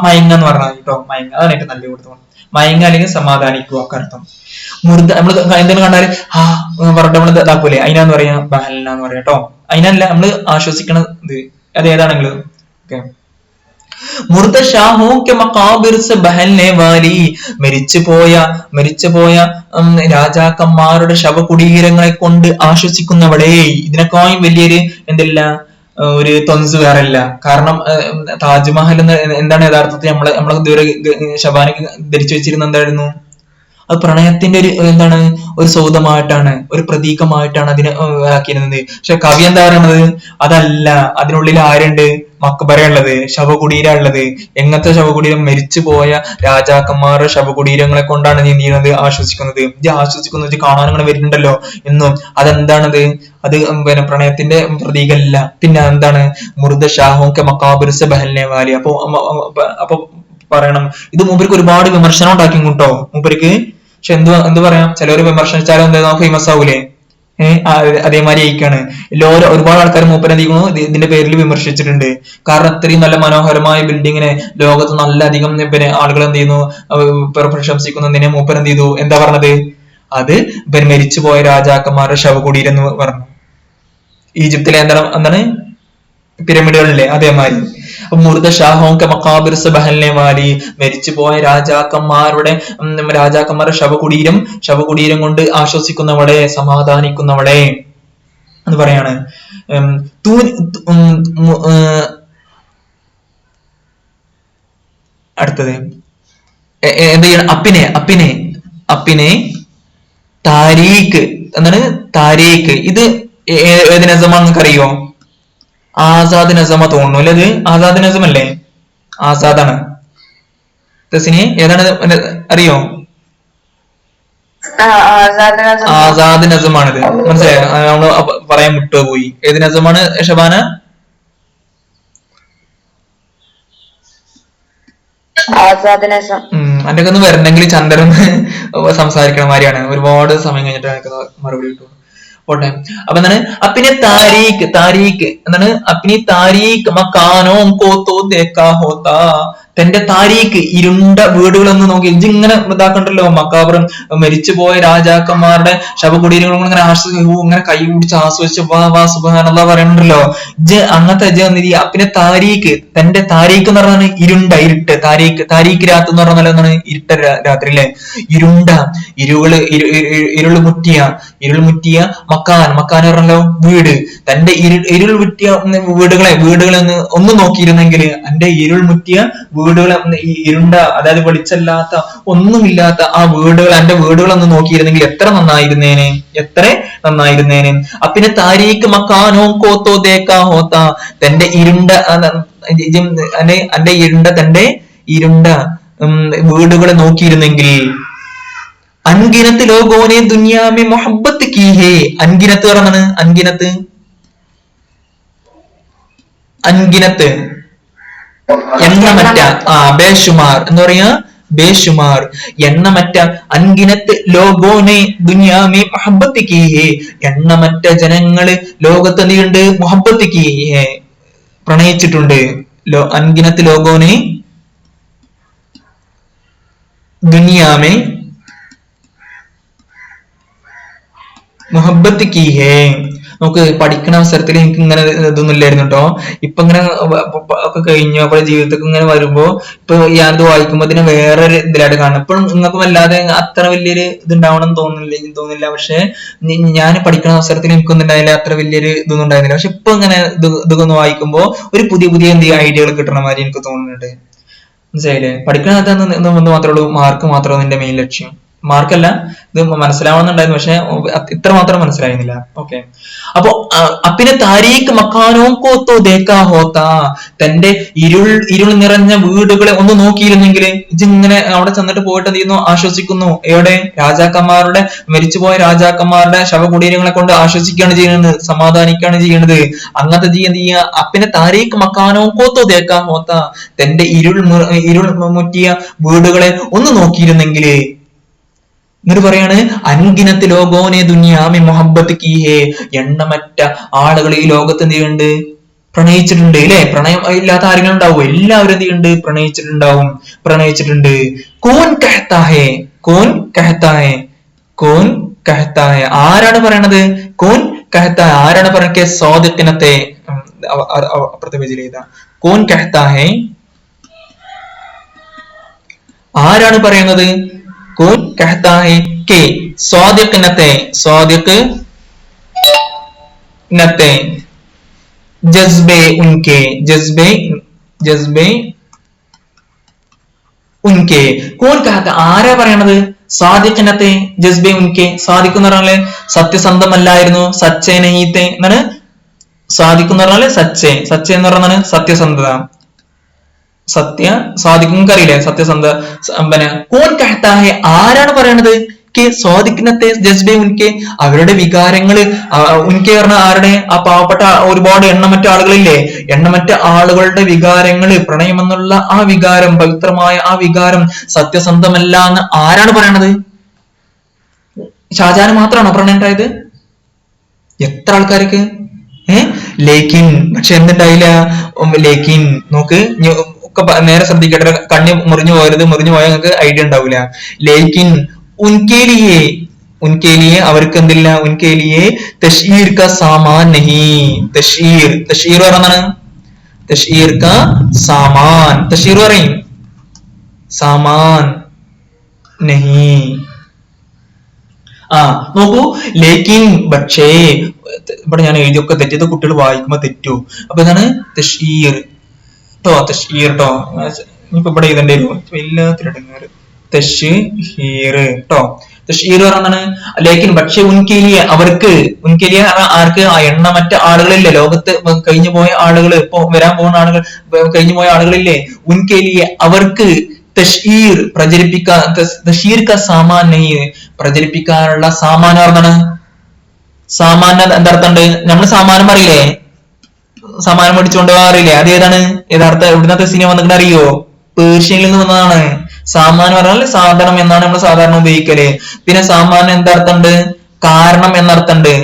Speaker 1: മയങ്ങ എന്ന് പറഞ്ഞാൽ കേട്ടോ. മയങ്ങ, അതാണ് ഏറ്റവും നല്ല കൊടുത്തു. മയങ്ങ അല്ലെങ്കിൽ സമാധാനിക്കുക ഒക്കെ അർത്ഥം. മുർദ നമ്മള് എന്തെങ്കിലും കണ്ടാല് പറഞ്ഞിട്ട് നമ്മള് ഇതാക്കൂലേ, അതിനാന്ന് പറയാ ബഹലന എന്ന് പറയാം കേട്ടോ. അതിനല്ല നമ്മള് ആശ്വസിക്കണത്, അത് ഏതാണെങ്കിലും. ഓക്കെ. മുർദ ഷാഹോം കെ മക്കാബിർ സെ ബഹൽനെ വാലി, മരിച്ചുപോയ രാജാക്കന്മാരുടെ ശവകുടീരങ്ങളെ കൊണ്ട് ആശ്വസിക്കുന്നവളെ. ഇതിനേക്കാളും വലിയൊരു എന്തില്ല, ഒരു തൊൻസ് വേറല്ല. കാരണം താജ്മഹൽ എന്താണ് യഥാർത്ഥത്തിൽ നമ്മളെ ഇതുവരെ ഷബാനക്ക് ധരിച്ചു വെച്ചിരുന്ന എന്തായിരുന്നു? അത് പ്രണയത്തിന്റെ ഒരു എന്താണ്, ഒരു സൗധമായിട്ടാണ്, ഒരു പ്രതീകമായിട്ടാണ് അതിനെ ആക്കിയിരുന്നത്. പക്ഷെ കവി എന്താ പറയണത്? അതല്ല, അതിനുള്ളിൽ ആരുണ്ട്? മക്ബറ ഉള്ളത്, ശവകുടീര ഉള്ളത്. എങ്ങനത്തെ ശവകുടീരം? മരിച്ചുപോയ രാജാക്കന്മാരുടെ ശവകുടീരങ്ങളെ കൊണ്ടാണ് നീ ചെയ്യുന്നത്, ആശ്വസിക്കുന്നത്. ഇത് ആശ്വസിക്കുന്നത് കാണാൻ അങ്ങനെ വരുന്നുണ്ടല്ലോ എന്നും. അതെന്താണത്? അത് പിന്നെ പ്രണയത്തിന്റെ പ്രതീകമല്ല. പിന്നെ എന്താണ്? മുർദ ഷാഹോം കെ മക്കാബിർ സെ ബഹൽനെ വാലി. അപ്പൊ പറയണം, ഇത് മൂപ്പർക്ക് ഒരുപാട് വിമർശനം ഉണ്ടാക്കി കേട്ടോ മൂപ്പർക്ക്. പക്ഷെ എന്ത് പറയാം, ചിലവര് വിമർശിച്ചാലും എന്താ ഫേമസ് ആവൂലേ? അതേമാതിരി ആയിക്കാണ് എല്ലാവരും. ഒരുപാട് ആൾക്കാർ മൂപ്പര് എന്തിരിക്കുന്നു ഇതിന്റെ പേരിൽ വിമർശിച്ചിട്ടുണ്ട്. കാരണം അത്രയും നല്ല മനോഹരമായ ബിൽഡിങ്ങിനെ ലോകത്ത് നല്ല അധികം പിന്നെ ആളുകൾ എന്ത് ചെയ്യുന്നു, പ്രശംസിക്കുന്നതിനെ മൂപ്പര് എന്ത് ചെയ്തു? എന്താ പറഞ്ഞത്? അത് പിന്നെ മരിച്ചുപോയ രാജാക്കന്മാരുടെ ശവകുടീരം എന്ന് പറഞ്ഞു. ഈജിപ്തിലെ എന്താണ് പിരമിഡുകളിലെ അതേമാതിരി. മുർദ ഷാഹോം കെ മക്കാബിർ സെ ബഹൽനെ വാലി, മരിച്ചുപോയ രാജാക്കന്മാരുടെ ശവകുടീരം കൊണ്ട് ആശ്വസിക്കുന്നവളെ, സമാധാനിക്കുന്നവളെ എന്ന് പറയാണ്. അടുത്തത് എന്ത് ചെയ്യണം? അപ്പിനെ താരീഖ് എന്താണ്? താരീഖ് ഇത് ഏത് നസമാണെന്ന് നിങ്ങൾക്ക് അറിയോ? ആസാദ് നസമ തോന്നുന്നു അല്ലെ? ഇത് ആസാദ് നസം അല്ലേ? ആസാദാണ്. തസിനെ ഏതാണ് അറിയോ? ആസാദ് നസമാണിത്. മനസ്സിലായോ? നമ്മള് പറയാൻ വിട്ടുപോയി. ഏത് നസമാണ് ഷബാന? എന്റെ ഒന്ന് വരണമെങ്കിൽ ചന്ദ്രൻ സംസാരിക്കണ മാതിരിയാണ്. ഒരുപാട് സമയം കഴിഞ്ഞിട്ട് മറുപടി കിട്ടും. പോട്ടെ. അപ്പൊ എന്താണ്? അപ്പിനെ താരീഖ് എന്താണ്? അപ്പിനി താരീഖ് മക്കാനോ കോത്തോ ദേക്കാ ഹോത്താ, തന്റെ താരീഖ് ഇരുണ്ട വീടുകളൊന്ന് നോക്കി. ഇങ്ങനെ ഇതാക്കണ്ടല്ലോ, മക്കാബറും മരിച്ചുപോയ രാജാക്കന്മാരുടെ ശവകുടീരങ്ങളും ഇങ്ങനെ ഇങ്ങനെ കൈ പിടിച്ച് ആസ്വദിച്ച് വാ സുബ്ഹാനല്ലാഹ് പറയണ്ടല്ലോ. അങ്ങനത്തെ അപ്പിനെ താരീഖ്, തന്റെ താരീഖ് എന്ന് പറഞ്ഞാൽ ഇരുട്ട്. താരീഖ് രാത്ത് എന്ന് പറഞ്ഞാൽ എന്താണ്? ഇരുട്ട രാത്രി അല്ലെ? ഇരുൾ മുറ്റിയ മക്കാൻ പറഞ്ഞല്ലോ വീട്. തന്റെ ഇരുൾ മുറ്റിയ വീടുകളെ ഒന്ന് നോക്കിയിരുന്നെങ്കിൽ, എന്റെ ഇരുൾ മുറ്റിയ വീടുകളെ, ഇരുണ്ട അതായത് വെളിച്ചല്ലാത്ത ഒന്നുമില്ലാത്ത ആ വീടുകൾ, എന്റെ വീടുകളൊന്ന് നോക്കിയിരുന്നെങ്കിൽ എത്ര നന്നായിരുന്നേനെ. അപ്പിന്നെ താരീഖ് മക്കാനോ കോത്തോ ദേക്കാ ഹോത്ത, തന്റെ ഇരുണ്ട വീടുകളെ നോക്കിയിരുന്നെങ്കിൽ. അൻഗിനത്ത് ലോകോനെ ദുനിയാമെ മൊഹബത്ത് കീ ഹേ. അൻഗിനത്ത് പറഞ്ഞാണ് അൻഗിനത്ത് അൻഗിനത്ത് എണ്ണമറ്റ ബേഷുമാർ എന്ന് പറയാ ബേഷുമാർ എണ്ണമറ്റ അൻഗിനത്ത് ലോകോനെ ദുനിയാമെ മൊഹബത്ത് കീ ഹേ. എണ്ണമറ്റ ജനങ്ങള് ലോകത്ത് എന്തുണ്ട് മൊഹബത്ത് കീ ഹേ പ്രണയിച്ചിട്ടുണ്ട്. അൻഗിനത്ത് ലോകോനെ ദുനിയാമെ മുഹബത്ത് കീ ഹേ. നമുക്ക് പഠിക്കുന്ന അവസരത്തിൽ എനിക്ക് ഇങ്ങനെ ഇതൊന്നും ഇല്ലായിരുന്നു കേട്ടോ. ഇപ്പൊ ഇങ്ങനെ ഒക്കെ കഴിഞ്ഞു അപ്പൊ ജീവിതത്തിൽ ഇങ്ങനെ വരുമ്പോ ഇപ്പൊ ഞാനത് വായിക്കുമ്പോ ഇതിനെ വേറൊരു ഇതിലായിട്ട് കാണും. ഇപ്പോഴും നിങ്ങൾക്കും അല്ലാതെ അത്ര വലിയൊരു ഇതുണ്ടാവണം തോന്നില്ല. പക്ഷെ ഞാൻ പഠിക്കുന്ന അവസരത്തിൽ എനിക്കൊന്നും ഉണ്ടായില്ല, അത്ര വലിയൊരു ഇതൊന്നും ഉണ്ടായിരുന്നില്ല. പക്ഷെ ഇപ്പൊ ഇങ്ങനെ ഇതൊക്കെ ഒന്ന് വായിക്കുമ്പോ ഒരു പുതിയ എന്തെങ്കിലും ഐഡിയകൾ കിട്ടണ മാതിരി എനിക്ക് തോന്നുന്നുണ്ട്. മനസ്സിലായില്ലേ? പഠിക്കണത് മാത്രമേ ഉള്ളൂ, മാർക്ക് മാത്രമാണ് നിന്റെ മെയിൻ ലക്ഷ്യം. മാർക്കല്ല, ഇത് മനസ്സിലാവണമെന്നുണ്ടായിരുന്നു, പക്ഷെ ഇത്ര മാത്രം മനസ്സിലായിരുന്നില്ല. ഓക്കെ. അപ്പൊ അപ്പിനെ താരീഖ് മക്കാനോ കോത്തോ ദേക്കാ ഹോത്താ. തന്റെ ഇരുൾ നിറഞ്ഞ വീടുകളെ ഒന്ന് നോക്കിയിരുന്നെങ്കിൽ ഇങ്ങനെ അവിടെ ചെന്നിട്ട് പോയിട്ട് എന്ത് ചെയ്യുന്നു? ആശ്വസിക്കുന്നു. എവിടെ? രാജാക്കന്മാരുടെ മരിച്ചുപോയ രാജാക്കന്മാരുടെ ശവകുടീരങ്ങളെ കൊണ്ട് ആശ്വസിക്കുകയാണ് ചെയ്യുന്നത്, സമാധാനിക്കുകയാണ് ചെയ്യുന്നത്. അങ്ങനത്തെ എന്ത് ചെയ്യുക? അപ്പിനെ താരീഖ് മക്കാനോ കോത്തോ ദേക്കാ ഹോത്താ. തന്റെ ഇരുൾ മുറ്റിയ വീടുകളെ ഒന്ന് നോക്കിയിരുന്നെങ്കിൽ. എന്നിട്ട് പറയാണ് അൻഗിനത്ത് ലോകോനെ ദുനിയാമി മൊഹബത്ത് കീ ഹേ. എണ്ണമറ്റ ആളുകൾ ഈ ലോകത്ത് എന്ത് ചെയ്യുന്നുണ്ട്? പ്രണയിച്ചിട്ടുണ്ട്. അല്ലെ? പ്രണയം ഇല്ലാത്ത ആരെങ്കിലും ഉണ്ടാവും? എല്ലാവരും എന്ത് ചെയ്യുന്നുണ്ട്? പ്രണയിച്ചിട്ടുണ്ട്. കോൻ കഹത്താ ഹേ, കോൻ കഹത്താ ഹേ, കോൻ കഹത്താ ഹേ. ആരാണ് പറയണത്? കോൻ കഹത്താ. ആരാണ് പറയുന്നത്? സ്വാദിഖിനത്തെ അപ്പുറത്തെ പേജിൽ ചെയ്ത കോൻ കഹത്താ ഹേ. ആരാണ് പറയുന്നത്? कौन कहता है कि स्वादिक नते जज्बे उनके कौन कहता. ആരാ പറയണത്? സാദിഖിനത്തെ ജസ്ബെ ഉൻകെ. സാദിഖ് എന്ന് പറഞ്ഞാല് സത്യസന്ധമല്ലായിരുന്നു. സച്ചേ നഹീത്തെ എന്നാണ് സാദിഖ് എന്ന് പറഞ്ഞാല് സച്ചേ എന്ന് പറഞ്ഞാല് സത്യസന്ധത. സാദിഖ് അറിയില്ലേ? സത്യസന്ധ. പിന്നെ കോൻ കഹത്താ ഹേ. ആരാണ് പറയണത്? സ്വാദിഖിനത്തെ ജസ്ബെ ഉൻകെ. അവരുടെ വികാരങ്ങള് ഉൻകെ പറഞ്ഞ ആരുടെ? ആ പാവപ്പെട്ട ഒരുപാട് എണ്ണമറ്റ ആളുകളില്ലേ? എണ്ണമറ്റ ആളുകളുടെ വികാരങ്ങള്, പ്രണയമെന്നുള്ള ആ വികാരം, പവിത്രമായ ആ വികാരം സത്യസന്ധമല്ല എന്ന് ആരാണ് പറയണത്? ഷാജഹാന് മാത്രമാണോ പ്രണയം ഉണ്ടായത്? എത്ര ആൾക്കാർക്ക്? ലേക്കിൻ. പക്ഷെ എന്തുണ്ടായില്ല? ലേക്കിൻ നോക്ക്, ഒക്കെ നേരെ ശ്രദ്ധിക്കട്ടെ. കണ്ണി മുറിഞ്ഞു പോയാൽ നിങ്ങൾക്ക് ഐഡിയ ഉണ്ടാവില്ല. ലേക്കിൻ ഉൻകേലിയെ അവർക്ക് എന്തില്ല? ഉൻകേലിയെ തശ്ഈർ കാ സാമാൻ നഹീ. തശ്ഈർ പറഞ്ഞാണ് തശ്ഈർ കാ സാമാൻ. തശ്ഈർ പറയും സാമാൻ നഹീ. നോക്കൂ, ലേക്കിൻ പക്ഷേ. ഇവിടെ ഞാൻ എഴുതിയൊക്കെ തെറ്റിയത് കുട്ടികൾ വായിക്കുമ്പോ തെറ്റൂ. അപ്പൊ ഇതാണ് തശ്ഈർ തശ്ഈർ ട്ടോ. ഇനിയിപ്പോ ഇവിടെ എഴുതേണ്ടി വരും, വല്ലാത്തിരടങ്ങാറ്. തശ്ഹീർ ട്ടോ. തശ്ഹീർ പറഞ്ഞാണ് ലേക്കിൻ പക്ഷെ ഉൻകേലിയ അവർക്ക്. ഉൻകേലിയ ആർക്ക്? ആ എണ്ണമറ്റ ആളുകളില്ലേ ലോകത്ത് കഴിഞ്ഞു പോയ ആളുകൾ, ഇപ്പൊ വരാൻ പോകുന്ന ആളുകൾ, കഴിഞ്ഞു പോയ ആളുകളില്ലേ? ഉൻകേലിയ അവർക്ക് തശ്ഹീർ തശ്ഹീർ കാ സാമാൻ നഹീ. പ്രചരിപ്പിക്കാനുള്ള സാമാൻ പറഞ്ഞാണ്. സാമാൻ എന്തർത്ഥമുണ്ട്? നമ്മൾ സാമാനം അറിയില്ലേ? സമാനം മേടിച്ചുകൊണ്ട് പോകാറില്ലേ? അത് ഏതാണ്? യഥാർത്ഥ എവിടുന്നത്തെ സിനിമ വന്നിട്ട് അറിയോ? പേർഷ്യനിൽ നിന്ന് വന്നതാണ്. സാമാനം പറഞ്ഞാൽ സാധനം എന്നാണ് നമ്മൾ സാധാരണ ഉപയോഗിക്കല്. പിന്നെ സാമാനം എന്തർത്ഥമുണ്ട്? കാരണം എന്നർത്ഥമുണ്ട്.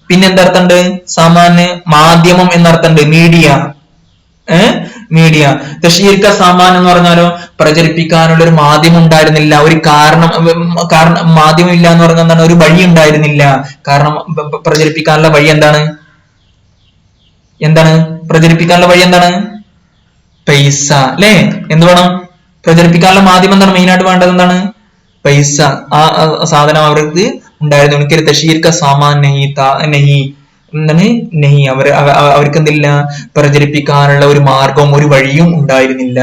Speaker 1: പിന്നെ എന്തർത്ഥമുണ്ട്? സാമാന് മാധ്യമം എന്നർത്ഥമുണ്ട്. മീഡിയ. തശ്ഹീർ കാ സാമാൻ എന്ന് പറഞ്ഞാലോ പ്രചരിപ്പിക്കാനുള്ള ഒരു മാധ്യമം ഉണ്ടായിരുന്നില്ല. ഒരു കാരണം മാധ്യമം ഇല്ല എന്ന് പറഞ്ഞാൽ എന്താണ്? ഒരു വഴി ഉണ്ടായിരുന്നില്ല. കാരണം പ്രചരിപ്പിക്കാനുള്ള വഴി എന്താണ്? പ്രചരിപ്പിക്കാനുള്ള വഴി എന്താണ്? പൈസ. അല്ലെ? എന്ത് വേണം? പ്രചരിപ്പിക്കാനുള്ള മാധ്യമം എന്താണ്? മെയിൻ ആയിട്ട് വേണ്ടത് എന്താണ്? പൈസ. ആ സാധനം അവർക്ക് ഉണ്ടായിരുന്നു. എനിക്കൊരു തശ്ഹീർ കാ സാമാൻ നഹീ എന്താണ്? നഹീ. അവർക്ക് എന്തില്ല? പ്രചരിപ്പിക്കാനുള്ള ഒരു മാർഗവും ഒരു വഴിയും ഉണ്ടായിരുന്നില്ല.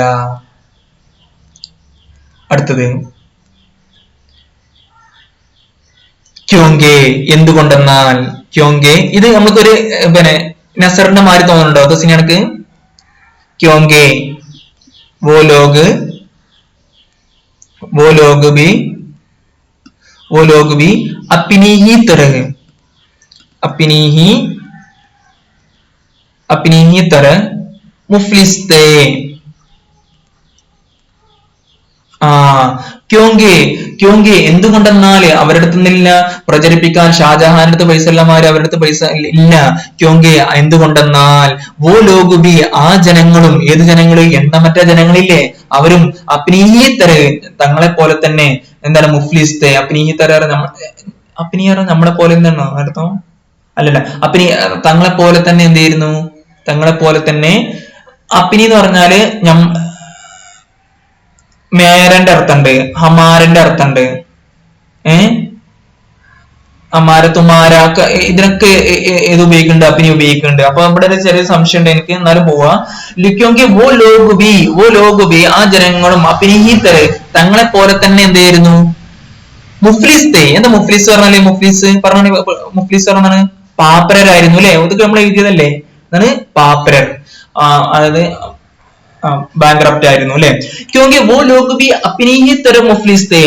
Speaker 1: അടുത്തത് ക്യോങ്കെ. എന്തുകൊണ്ടെന്നാൽ. ക്യോങ്കെ ഇത് നമുക്കൊരു പിന്നെ നസറിന്റെ മാതിരി തോന്നുന്നുണ്ടോ? തസ്നിയ എനിക്ക്? ക്യോങ്കെ വോ ലോഗ് वो लोग भी अपनी ही तरह मुफलिस थे। ആ ക്യോങ്കി എന്തുകൊണ്ടെന്നാല് അവരുടെ അടുത്ത് നിന്നില്ല പ്രചരിപ്പിക്കാൻ. ഷാജഹാന്റെ അടുത്ത് പൈസ ഉള്ളമാര് അവരുടെ അടുത്ത് പൈസ ഇല്ല. ക്യോങ്കി എന്തുകൊണ്ടെന്നാൽ വോ ലോഗ് ബി ആ ജനങ്ങളും, ഏത് ജനങ്ങള്, എണ്ണമറ്റ ജനങ്ങളില്ലേ, അവരും അപ്നീഹി തര തങ്ങളെ പോലെ തന്നെ എന്താണ് മുഫ്ലിസ്തെ. അപ്നീഹി തര നമ്മളെ പോലെ എന്താണോ അർത്ഥം? അല്ലല്ല, അപ്നി തങ്ങളെ പോലെ തന്നെ എന്ത് ചെയ്യുന്നു, തങ്ങളെ പോലെ തന്നെ. അപ്നി എന്ന് പറഞ്ഞാല് മേരന്റെ അർത്ഥമുണ്ട്, ഹമാരന്റെ അർത്ഥമുണ്ട്, അമാര തുമാര ഇതിനൊക്കെ ഏത് ഉപയോഗിക്കുന്നുണ്ട്, അപ്പിനി ഉപയോഗിക്കുന്നുണ്ട്. അപ്പൊ ഇവിടെ ഒരു ചെറിയ സംശയം ഉണ്ട് എനിക്ക്, എന്നാലും പോവാ. ലിഖ്യോങ്കി വോ ലോഗ് ബി ആ ജനങ്ങളും അപ്പിനി തര തങ്ങളെ പോലെ തന്നെ എന്ത് ചെയ്യുന്നു, മുഫ്ലിസ് തേ. എന്താ മുഫ്ലിസ് പറഞ്ഞാല്? മുഫ്ലിസ് പറഞ്ഞാണ് പാപ്പരരായിരുന്നു അല്ലെ? ഇതൊക്കെ നമ്മൾ എഴുതിയതല്ലേ, എന്താണ് പാപ്പരർ, അതായത് ബാങ്ക്രപ്റ്റ് ആയിരുന്നു അല്ലെ. ക്യോങ്കി വോ ലോഗ് ബി അപ്നി ഹി തര മുഫ്ലിസ് തേ.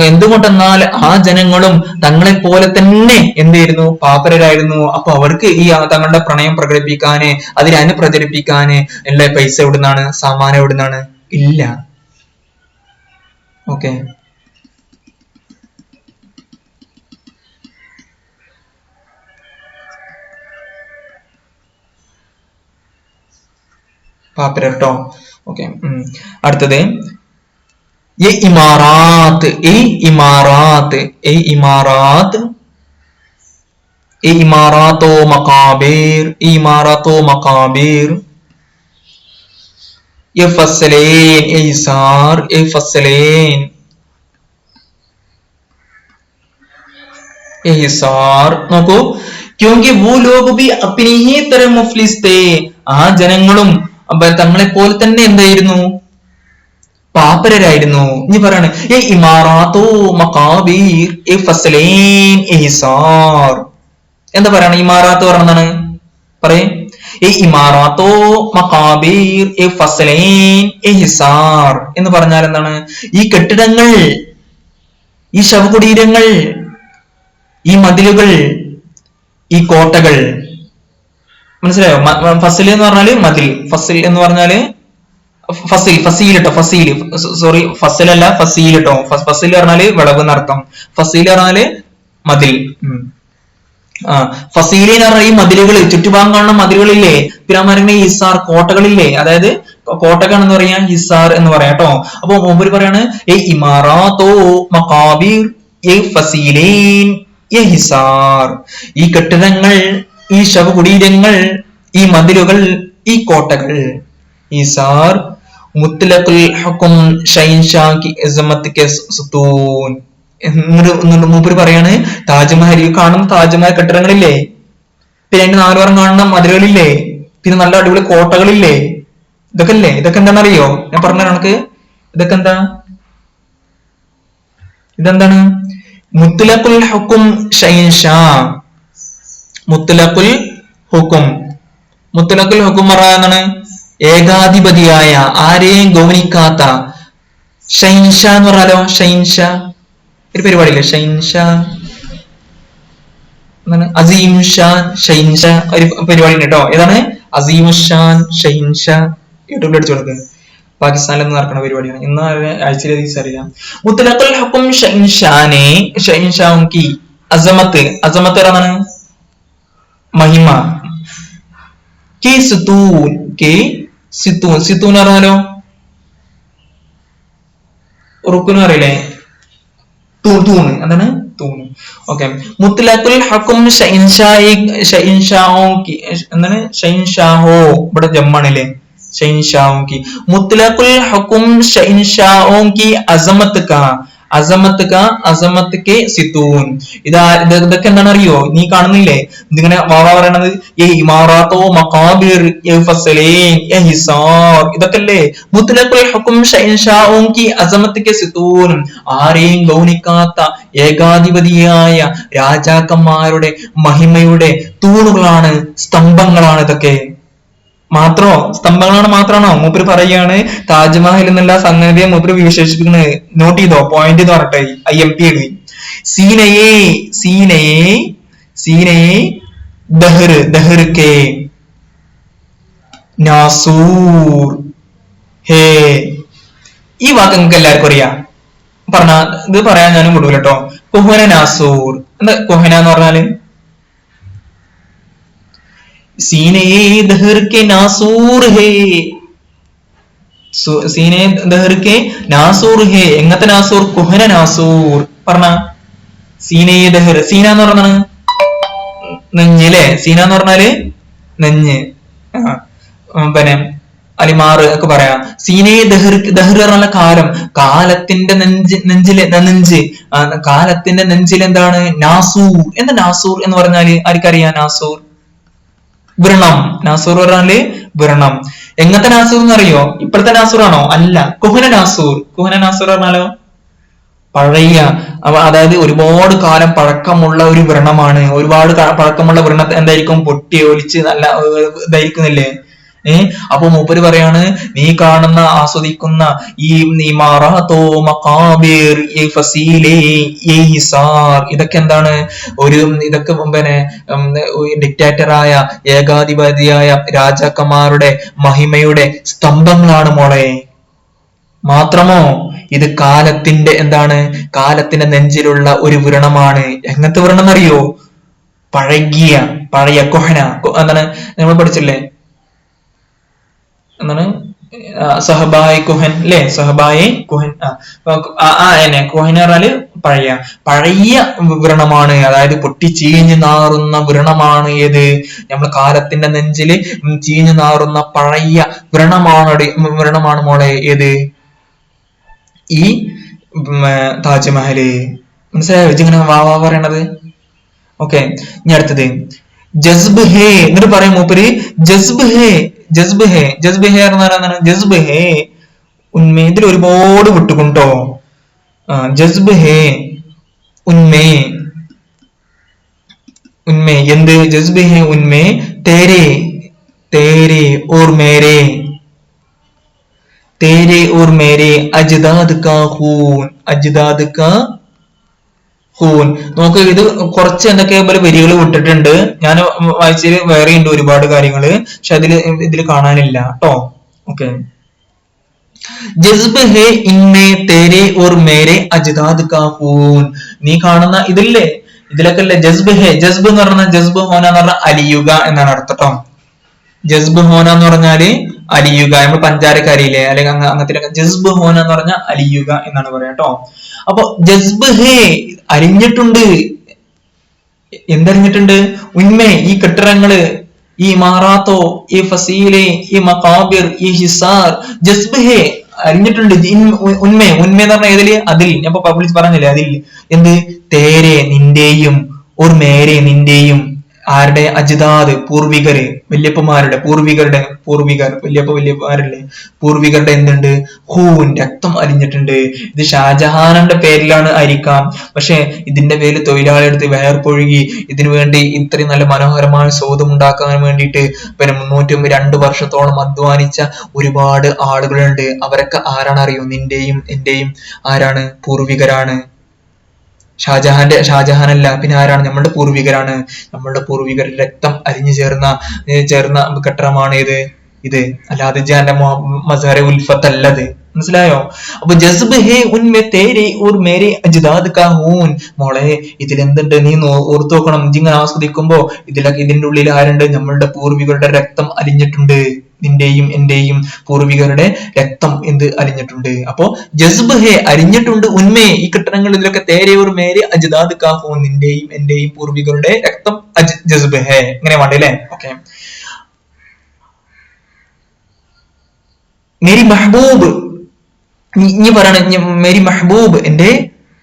Speaker 1: എന്തുകൊണ്ടെന്നാൽ ആ ജനങ്ങളും തങ്ങളെ പോലെ തന്നെ എന്തായിരുന്നു, പാപ്പരരായിരുന്നു. അപ്പൊ അവർക്ക് ഈ തങ്ങളുടെ പ്രണയം പ്രകടിപ്പിക്കാന്, അതിനെ പ്രചരിപ്പിക്കാന് എല്ലാ പൈസ എവിടുന്നാണ്, സാമാനം എവിടുന്നാണ്? ഇല്ല. ഓക്കെ, പാപ്പര കേട്ടോ. ഓക്കെ, അടുത്തത് ഇമാറാത്തോ മക്കാബീർ നോക്കൂ. ക്യോങ്കി വോ ലോഗ് ബി അപ്നി ഹി തര മുഫ്ലിസ് തേ ആ ജനങ്ങളും തങ്ങളെ പോലെ തന്നെ എന്തായിരുന്നു, പാപ്പരരായിരുന്നു. ഇനി പറയാണ് ഇമാറാത്തോ മക്കാബീർ എന്താ പറയണ? ഇമാറാത്ത് പറഞ്ഞതാണ് പറയും. ഇമാറാത്തോ മക്കാബീർ എന്ന് പറഞ്ഞാൽ എന്താണ്? ഈ കെട്ടിടങ്ങൾ, ഈ ശവകുടീരങ്ങൾ, ഈ മതിലുകൾ, ഈ കോട്ടകൾ. മനസ്സിലായോ? ഫസിൽ എന്ന് പറഞ്ഞാല് മതിൽ, ഫസിൽ എന്ന് പറഞ്ഞാല് ഫസീൽ സോറി, ഫസലല്ല ഫസീൽ കേട്ടോ. ഫസീൽ പറഞ്ഞാല് വിളവ് എന്നർത്ഥം, ഫസീൽ പറഞ്ഞാല് മതിൽ. ഫസീൽ എന്ന് പറഞ്ഞാൽ ഈ മതിലുകൾ, ചുറ്റുഭാഗം കാണുന്ന മതിലുകളില്ലേ, പിന്നെ ഹിസാർ കോട്ടകളില്ലേ, അതായത് കോട്ടകളെന്ന് പറയാ ഹിസാർ എന്ന് പറയാം കേട്ടോ. അപ്പൊ മുമ്പ് പറയാണ് ഇമാറാത്തോ മക്കാബീർ ഫസീലീൻ ഹിസാർ. ഈ കെട്ടിടങ്ങൾ, ഈ ശവകുടീരങ്ങൾ, ഈ മതിലുകൾ, ഈ കോട്ടകൾ. ഹിസാർ മുത്ലഖുൽ ഹുക്ം ഷൈൻഷാ കി ഇസ്മത്ത് കെ സുതൂൻ. മൂപ്പര് പറയാണ് താജ്മഹൽ, ഈ കാണുന്ന താജ്മഹൽ കെട്ടിടങ്ങളില്ലേ, പിന്നെ അതിന്റെ നാലുപുറം കാണുന്ന മതിലുകളില്ലേ, പിന്നെ നല്ല അടിപൊളി കോട്ടകളില്ലേ, ഇതൊക്കെ അല്ലേ? ഇതൊക്കെ എന്താണെന്നറിയോ? ഞാൻ പറഞ്ഞ കണക്ക് ഇതൊക്കെ ഇതെന്താണ്? മുത്ലഖുൽ ഹുക്ം ഷൈൻഷാ. മുത്ലഖുൽ ഹുക്ം പറഞ്ഞാൽ എന്താണ്? ഏകാധിപതിയായ, ആരെയും ഗൗനിക്കാത്ത. ഷൈൻഷാ എന്ന് പറഞ്ഞാലോ? ഷൈൻഷാ ഒരു പരിപാടിയില്ലേ, ഷൈൻഷാ എന്താണ്? അസീം ഷാൻ ഷൈൻഷാ ഒരു പരിപാടി ഉണ്ട് കേട്ടോ. ഏതാണ്? അസീം ഷാൻ ഷൈൻഷാ. യൂട്യൂബിൽ അടിച്ചു കൊടുക്കുക, പാകിസ്ഥാനിൽ നിന്ന് നടക്കുന്ന പരിപാടിയാണ്. ഇന്ന് ആഴ്ചയിലെ ദിവസം അറിയാം. മുത്തലഖുൽ ഹുക്ം ഷൈൻഷാനെ ഷൈൻഷാങ്കി അസമത്ത്. അസമത്ത് ഏതാണ്? മഹിമ. കെ സിത്തൂൻ സിത്തൂൻ അറിയാലോ? റുക്കുന് അറിയില്ലേ? തൂണ്. എന്താണ്? തൂണ്. ഓക്കെ. മുത്തലഖുൽ ഹുക്ം ഷൈൻഷാഹോങ്കി എന്താണ്? ഷൈൻഷാഹോ ഇവിടെ ജമ്മാണില്ലേ? ഷൈൻഷാഹോങ്കി. മുത്തലഖുൽ ഹുക്ം ഷൈൻഷാഹോങ്കി അസമത്ത് കെ സിത്തൂൻ. ഇതൊക്കെ എന്താണ് അറിയോ? നീ കാണുന്നില്ലേ ഇതിങ്ങനെ വാവ പറയണത്? ഇമാറാത്തോ മക്കാബിർ ഫസലീൻ ഹിസാർ. ഇതൊക്കെ അല്ലേ മുത്ലഖുൽ ഹുക്ം ഷൈൻഷാഉങ്കി അസമത്ത് കെ സിത്തൂൻ. ആരെയും ഗൗനിക്കാത്ത ഏകാധിപതിയായ രാജാക്കന്മാരുടെ മഹിമയുടെ തൂണുകളാണ്, സ്തംഭങ്ങളാണ് ഇതൊക്കെ. മാത്രോ സ്തംഭങ്ങളാണ് മാത്രമാണോ മൂപ്പര് പറയുകയാണ് താജ്മഹൽ എന്നുള്ള സംഗതിയെ മൂപ്പര് വിശേഷിപ്പിക്കുന്നത്. നോട്ട് ചെയ്തോ, പോയിന്റ് എന്ന് പറഞ്ഞിട്ട് IMP എഴുതി. സീനയെ സീനയെ സീനയെ ദഹർ കെ നാസൂർ ഹേ. ഈ വാക്ക് നിങ്ങൾക്ക് എല്ലാവർക്കും അറിയാം. പറഞ്ഞ ഇത് പറയാൻ ഞാനും കൊടുക്കില്ല കേട്ടോ. കുഹന നാസൂർ എന്താ കുഹന എന്ന് പറഞ്ഞാല്? സീനയെ ദഹർ കെ നാസൂർ ഹേ, സീനയെ ദഹർ കെ നാസൂർ ഹേ. എങ്ങനത്തെ നാസൂർ? കുഹന നാസൂർ. പറഞ്ഞ സീനയെ ദഹർ, സീന എന്ന് പറഞ്ഞാണ് നെഞ്ഞ് അല്ലെ? സീന എന്ന് പറഞ്ഞാല് നെഞ്ഞ്. പിന്നെ അലിമാറ് ഒക്കെ പറയാം. സീനയെ ദഹർ, ദഹർ പറഞ്ഞ കാലം, കാലത്തിന്റെ നെഞ്ച് കാലത്തിന്റെ നെഞ്ചിൽ എന്താണ്? നാസൂർ. എന്താ നാസൂർ എന്ന് പറഞ്ഞാല്? ആർക്കറിയാം നാസൂർ? വ്രണം. നാസൂർ പറഞ്ഞാല് വ്രണം. എങ്ങനത്തെ നാസൂർ എന്നറിയോ? ഇപ്പോഴത്തെ നാസൂർ ആണോ? അല്ല, കുഹന നാസൂർ. കുഹന നാസൂർ പറഞ്ഞാലോ പഴയ, അതായത് ഒരുപാട് കാലം പഴക്കമുള്ള ഒരു വ്രണമാണ്. ഒരുപാട് പഴക്കമുള്ള വ്രണത്തെ എന്തായിരിക്കും? പൊട്ടി ഒലിച്ച് നല്ല ഇതായിരിക്കുന്നില്ലേ? അപ്പൊ മൂപ്പര് പറയാണ്, നീ കാണുന്ന ആസ്വദിക്കുന്ന ഈ ഇതൊക്കെ എന്താണ്? ഇതൊക്കെ പിന്നെ ഡിക്റ്റേറ്ററായ ഏകാധിപതിയായ രാജാക്കന്മാരുടെ മഹിമയുടെ സ്തംഭങ്ങളാണ് മോളെ. മാത്രമോ ഇത് കാലത്തിന്റെ എന്താണ്? കാലത്തിന്റെ നെഞ്ചിലുള്ള ഒരു വ്രണമാണ്. എങ്ങനത്തെ വ്രണം എന്നറിയോ? പഴയ കൊഹന എന്താണ് നമ്മൾ പഠിച്ചില്ലേ? എന്താണ്? സഹബായ് കുഹൻ അല്ലെ? സഹബായ് കുഹൻ. കുഹൻ പറഞ്ഞാല് പഴയ വ്രണമാണ്. അതായത് പൊട്ടി ചീഞ്ഞു നാറുന്ന വ്രണമാണ്. ഏത്? നമ്മൾ കാലത്തിന്റെ നെഞ്ചില് ചീഞ്ഞു നാറുന്ന പഴയ വ്രണമാണ് മോളെ. ഏത്? ഈ താജ്മഹല്. മനസ്സിലായോ? ഇങ്ങനെ വാ പറയണത്. ഓക്കെ, ഇനി അടുത്തത് ജസ്ബ് ഹേ. എന്നിട്ട് പറയാം മൂപ്പര് ജസ്ബ് ഹേ, ജസ്ബ് ഹേ. ജസ്ബ് ഹേ എന്താണ്? ജസ്ബ് ഹേ ഉന്മേ. ഇതിൽ ഒരുപാട് വിട്ടുകൊണ്ടോ. ജസ്ബ് ഹേ ഉന്മേ. ഉന്മേ എന്ത്? ജസ്ബ് ഹേ ഉന്മേ തേരെ തേരെ ഓർ മേരെ, तेरे और मेरे अजदाद का खून, अजदाद का खून. നോക്ക്, ഇത് കുറച്ച് എന്തൊക്കെ പോലെ വരികൾ വിട്ടിട്ടുണ്ട്. ഞാൻ വായിച്ചതിൽ വേറെ ഉണ്ട് ഒരുപാട് കാര്യങ്ങള്, പക്ഷെ ഇതിൽ കാണാനില്ല കേട്ടോ. ഓക്കെ, ജസ്ബ് ഹേ ഇൻമേ തേരെ ഓർ മേരെ അജ്ദാദ് കാ ഖൂൻ. നീ കാണുന്ന ഇതില്ലേ, ഇതിലൊക്കെ അല്ലേ ജസ്ബ് ഹേ. ജസ്ബ് എന്ന് പറഞ്ഞാൽ, ജസ്ബ് ഹോന എന്ന് പറഞ്ഞാൽ അലിയുക എന്നാണ് അർത്ഥം കേട്ടോ. ജസ്ബ് ഹോന എന്ന് പറഞ്ഞാല് അലിയുക. നമ്മൾ പഞ്ചാരക്കരിയില്ലേ, അല്ലെങ്കിൽ അങ്ങനത്തെ ജസ്ബ് ഹോന എന്ന് പറഞ്ഞാൽ അലിയുക എന്നാണ് പറയാ കേട്ടോ. അപ്പൊ ജസ്ബ് ഹേ അലിഞ്ഞിട്ടുണ്ട്. എന്തറിഞ്ഞിട്ടുണ്ട്? ഉന്മേ ഈ കെട്ടിടങ്ങള്, ഈ മാറാത്തോ, ഈ ഫസീലെ, ഈ മഖാബിർ, ഈ ഹിസാർ. ജസ്ബ് ഹേ അറിഞ്ഞിട്ടുണ്ട്. ഉന്മേ, ഉന്മേ എന്ന് പറഞ്ഞാൽ ഏതില്? അതിൽ. ഞാൻ പബ്ലിക് പറഞ്ഞില്ലേ, അതിൽ. എന്ത്? തേരെ നിന്റെയും, ഓർ മേരെ നിന്റെയും. ആരുടെ? അജ്ദാദ് പൂർവികര്, വല്യപ്പന്മാരുടെ പൂർവികർ വല്യപ്പന്മാരല്ലേ, പൂർവികരുടെ എന്തുണ്ട്? ഖൂൻ രക്തം അലിഞ്ഞിട്ടുണ്ട്. ഇത് ഷാജഹാനന്റെ പേരിലാണ് ആയിരിക്കാം, പക്ഷെ ഇതിന്റെ പേരിൽ തൊഴിലാളിയെടുത്ത് വേർപ്പൊഴുകി ഇതിനു വേണ്ടി ഇത്രയും നല്ല മനോഹരമായ സൗധം ഉണ്ടാക്കാൻ വേണ്ടിയിട്ട് പിന്നെ 302 വർഷത്തോളം അധ്വാനിച്ച ഒരുപാട് ആളുകളുണ്ട്. അവരൊക്കെ ആരാണ് അറിയോ? നിന്റെയും എന്റെയും ആരാണ്? പൂർവികരാണ്. ഷാജഹാനല്ല, പിന്നെ ആരാണ്? നമ്മളുടെ പൂർവികരാണ്. നമ്മളുടെ പൂർവികരുടെ രക്തം അരിഞ്ഞു ചേർന്ന കെട്ടിടമാണ് ഇത്. അല്ലാതെ ജാന്റെ മസാര ഉൽഫത്ത് അല്ലത്. മനസ്സിലായോ? അപ്പൊ ജസ്ബ് ഹേ ഉൻമേ തേരെ ഓർ മേരെ അജ്ദാദ് കാ ഖൂൻ. മോളെ, ഇതിലെന്തുണ്ട്? നീ ഓർത്തു നോക്കണം. ഇങ്ങനെ ആസ്വദിക്കുമ്പോ ഇതിന്റെ ഉള്ളിൽ ആരുണ്ട്? നമ്മളുടെ പൂർവികരുടെ രക്തം അലിഞ്ഞിട്ടുണ്ട്. നിന്റെയും എന്റെയും പൂർവികരുടെ രക്തം അലിഞ്ഞിട്ടുണ്ട്. അപ്പോ ജസ്ബ് ഹേ അരിഞ്ഞിട്ടുണ്ട്. ഉന്മേ ഈ കെട്ടിടങ്ങൾ ഇതിലൊക്കെ തേരെ ഓർ മേരെ അജ്ദാദ് കാ ഖൂൻ. നിന്റെയും എന്റെയും പൂർവികരുടെ രക്തം ജസ്ബ് ഹേ. ഇങ്ങനെ വേണ്ട അല്ലേ? ഓക്കെ, മേരി മെഹബൂബ്. ഇനി പറയണ മേരി മെഹബൂബ്, എന്റെ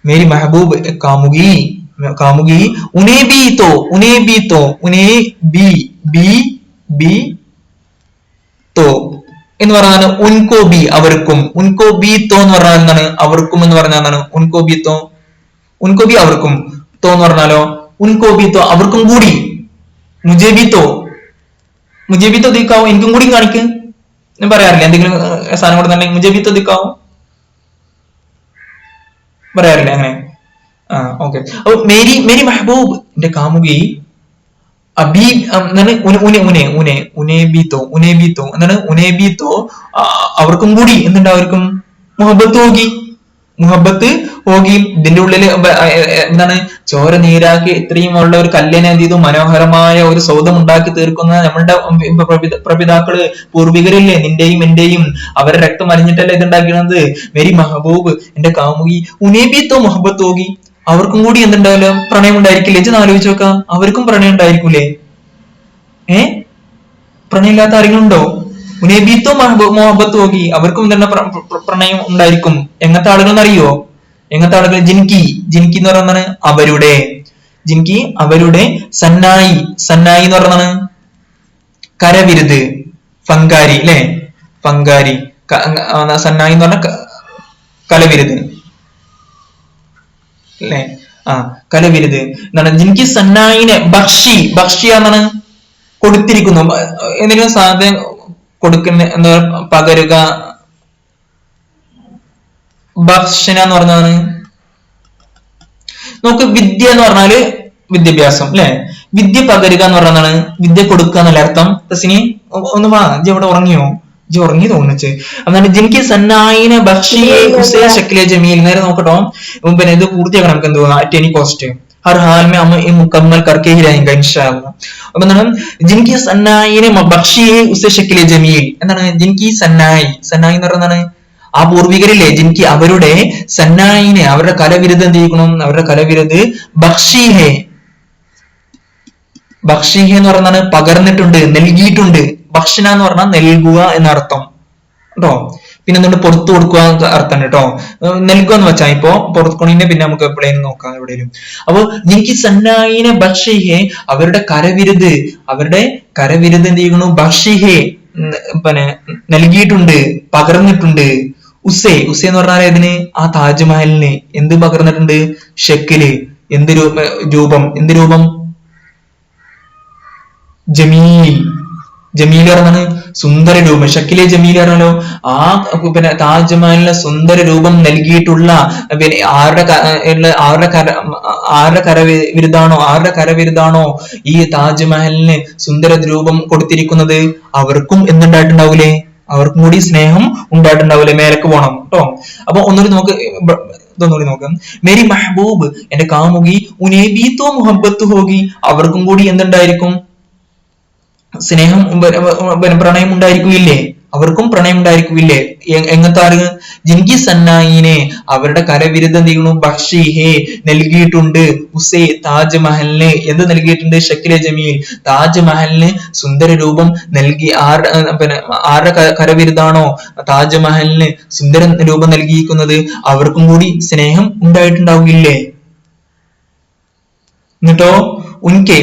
Speaker 1: മേരി മെഹബൂബ് കാമുകി ഉനേ ബി തോ എന്ന് പറഞ്ഞാൽ ഉൻകോ ബി അവർക്കും. ഉൻകോ ബി തോ എന്ന് പറഞ്ഞാൽ എന്താണ്? അവർക്കും എന്ന് പറഞ്ഞാൽ എന്താണ്? ഉൻകോ ബി അവർക്കും. തോ എന്ന് പറഞ്ഞാലോ? ഉൻകോ ബി തോ അവർക്കും കൂടി. മുജേ ബി തോ മുജേ ഭി തോ ദിഖാവോ, എനിക്കും കൂടി കാണിക്ക്. ഞാൻ പറയാറില്ല എന്തെങ്കിലും സാധനം കൊടുത്തിട്ടുണ്ടെങ്കിൽ മുജേ ഭി തോ ദിഖാവോ പറയാറില്ല അങ്ങനെ. ഓക്കെ. അപ്പൊ മേരി മേരി മെഹബൂബ്, എന്റെ കാമുകി, അബി എന്താണ് ഉനേബിത്തോ എന്താണ് ഉനേബിത്തോ, അവർക്കും കൂടി എന്തുണ്ട്, അവർക്കും മുഹബത്ത് ഹോഗി. ഇതിന്റെ ഉള്ളില് എന്താണ് ചോര നീരാക്കി ഇത്രയും ഉള്ള ഒരു കല്ലിനെ എന്ത് ചെയ്തു, മനോഹരമായ ഒരു സൗധം ഉണ്ടാക്കി തീർക്കുന്ന നമ്മളുടെ പ്രപിതാക്കള്, പൂർവികരില്ലേ, നിന്റെയും എന്റെയും, അവരുടെ രക്തം അലിഞ്ഞിട്ടല്ലേ ഇതുണ്ടാക്കുന്നത്. മേരി മെഹബൂബ്, എന്റെ കാമുകി, ഉനേബിത്തോ മുഹബത്ത് ഹോഗി, അവർക്കും കൂടി എന്തുണ്ടാവല്ലോ, പ്രണയം ഉണ്ടായിരിക്കില്ലേ. ഇജ്ജ് ആലോചിച്ച് നോക്കാം, അവർക്കും പ്രണയം ഉണ്ടായിരിക്കൂലേ? പ്രണയം ഇല്ലാത്ത ആരെങ്കിലും ഉണ്ടോ? ഉനേബിത്തോ മുഹബത്ത് ഹോഗി, അവർക്കും എന്താണ് പ്രണയം ഉണ്ടായിരിക്കും. എങ്ങനത്തെ ആളുകൾ എന്നറിയോ? എങ്ങനത്തെ ആളുകൾ? ജിൻകി എന്ന് പറയുന്നതാണ് അവരുടെ, ജിൻകി അവരുടെ, സന്നായി എന്ന് പറയുന്നതാണ് കരവിരുത്, ഫങ്കാരി അല്ലെ, ഫങ്കാരി. സന്നായി എന്ന് പറഞ്ഞ കലവിരുത് അല്ലെ, കലവിരുത് എന്താണ്. ജിൻകി സന്നായിനെ ബക്ഷി എന്നാണ് കൊടുത്തിരിക്കുന്നു. എന്തെങ്കിലും സാധനം കൊടുക്കുന്ന എന്താ പകരുക, ഭക്ഷണ എന്ന് പറഞ്ഞാണ്. നമുക്ക് വിദ്യ എന്ന് പറഞ്ഞാല് വിദ്യാഭ്യാസം അല്ലെ, വിദ്യ പകരുക എന്ന് പറഞ്ഞാണ് വിദ്യ കൊടുക്കുക എന്നല്ല അർത്ഥം. തസിനി ഒന്ന് വാ, ഇജ്ജ് ഇവിടെ ഉറങ്ങിയോ? ഇജ്ജ് ഉറങ്ങി തോന്നിച്ച്. അതാണ് ജിൻകി സന്നായിനെ ബക്ഷിയെ ഉസേ ശക്ലെ ജമീൽ. നേരെ നോക്കട്ടോ, പിന്നെ ഇത് പൂർത്തിയാക്കണം. നമുക്ക് എന്ത് തോന്നുന്നു, at any cost Har ഹാൽ may ഹം ये मुकम्मल करके ही रहेंगे इंशाअल्लाह. അപ്പൊ എന്താണ് ജിൻകി സന്നായിനെ ബക്ഷിയെ ഉസേ ശക്ലെ ജമീൽ. എന്താണ് ജിൻകി സന്നായി എന്ന് പറയുന്നതാണ് ആ പൂർവികരില്ലേ, ജിൻകി അവരുടെ, സന്നായിനെ അവരുടെ കലവിരുത് എന്ത് ചെയ്യണം, അവരുടെ കലവിരുത് ബക്ഷിഹെ എന്ന് പറയുന്നതാണ് പകർന്നിട്ടുണ്ട്, നൽകിയിട്ടുണ്ട്. ഭക്ഷണ എന്ന് പറഞ്ഞാൽ നൽകുക എന്നർത്ഥം കേട്ടോ. പിന്നെ എന്തുകൊണ്ട് പുറത്തു കൊടുക്കുക അർത്ഥം കേട്ടോ. നൽകുക എന്ന് വെച്ചാൽ ഇപ്പൊ പുറത്തുകൊണ്ടിന്റെ പിന്നെ നമുക്ക് എപ്പോഴേലും നോക്കാം എവിടെയും. അപ്പൊ എനിക്ക് സന്നായിനെ ബക്ഷിഹെ, അവരുടെ കരവിരുത് എന്ത് ചെയ്യണു, ബക്ഷിഹെ പിന്നെ നൽകിയിട്ടുണ്ട്, പകർന്നിട്ടുണ്ട്. ഉസേ എന്ന് പറഞ്ഞാൽ ഇതിന് ആ താജ്മഹലിന് എന്ത് പകർന്നിട്ടുണ്ട്, ഷെക്കില് എന്ത് രൂപം ജമീൽ പറഞ്ഞാണ് സുന്ദര രൂപം. ഷക്കിലെ ജമീൽ പറഞ്ഞാലോ ആ പിന്നെ താജ്മഹലിന് സുന്ദര രൂപം നൽകിയിട്ടുള്ള പിന്നെ ആരുടെ കരവിരുതാണോ ഈ താജ്മഹലിന് സുന്ദര രൂപം കൊടുത്തിരിക്കുന്നത്, അവർക്കും എന്തുണ്ടായിട്ടുണ്ടാവൂലേ, അവർക്കും കൂടി സ്നേഹം ഉണ്ടായിട്ടുണ്ടാവൂലേ. മേലക്ക് പോണം കേട്ടോ. അപ്പൊ ഒന്നുകൂടി നോക്കാം. മേരി മെഹബൂബ്, എന്റെ കാമുകി, ഉനേബിത്തോ മുഹബത്ത് ഹോഗി, അവർക്കും കൂടി എന്തുണ്ടായിരിക്കും, സ്നേഹം പ്രണയം ഉണ്ടായിരിക്കില്ലേ, അവർക്കും പ്രണയം ഉണ്ടായിരിക്കില്ലേ. എങ്ങനത്തെ ആര്? ജിൻകി സന്നായിനെ അവരുടെ കരവിരുത് എന്ത് ചെയ്യുന്നു, ബക്ഷിഹെ നൽകിയിട്ടുണ്ട്. ഉസേ താജ്മഹലിന് എന്ത് നൽകിയിട്ടുണ്ട്, ഷക്കിലെ ജമീൽ താജ്മഹലിന് സുന്ദര രൂപം നൽകി. ആരുടെ കരവിരുതാണോ താജ്മഹലിന് സുന്ദര രൂപം നൽകിയിരിക്കുന്നത്, അവർക്കും കൂടി സ്നേഹം ഉണ്ടായിട്ടുണ്ടാവില്ലേ. എന്നിട്ടോ ഉൻകെ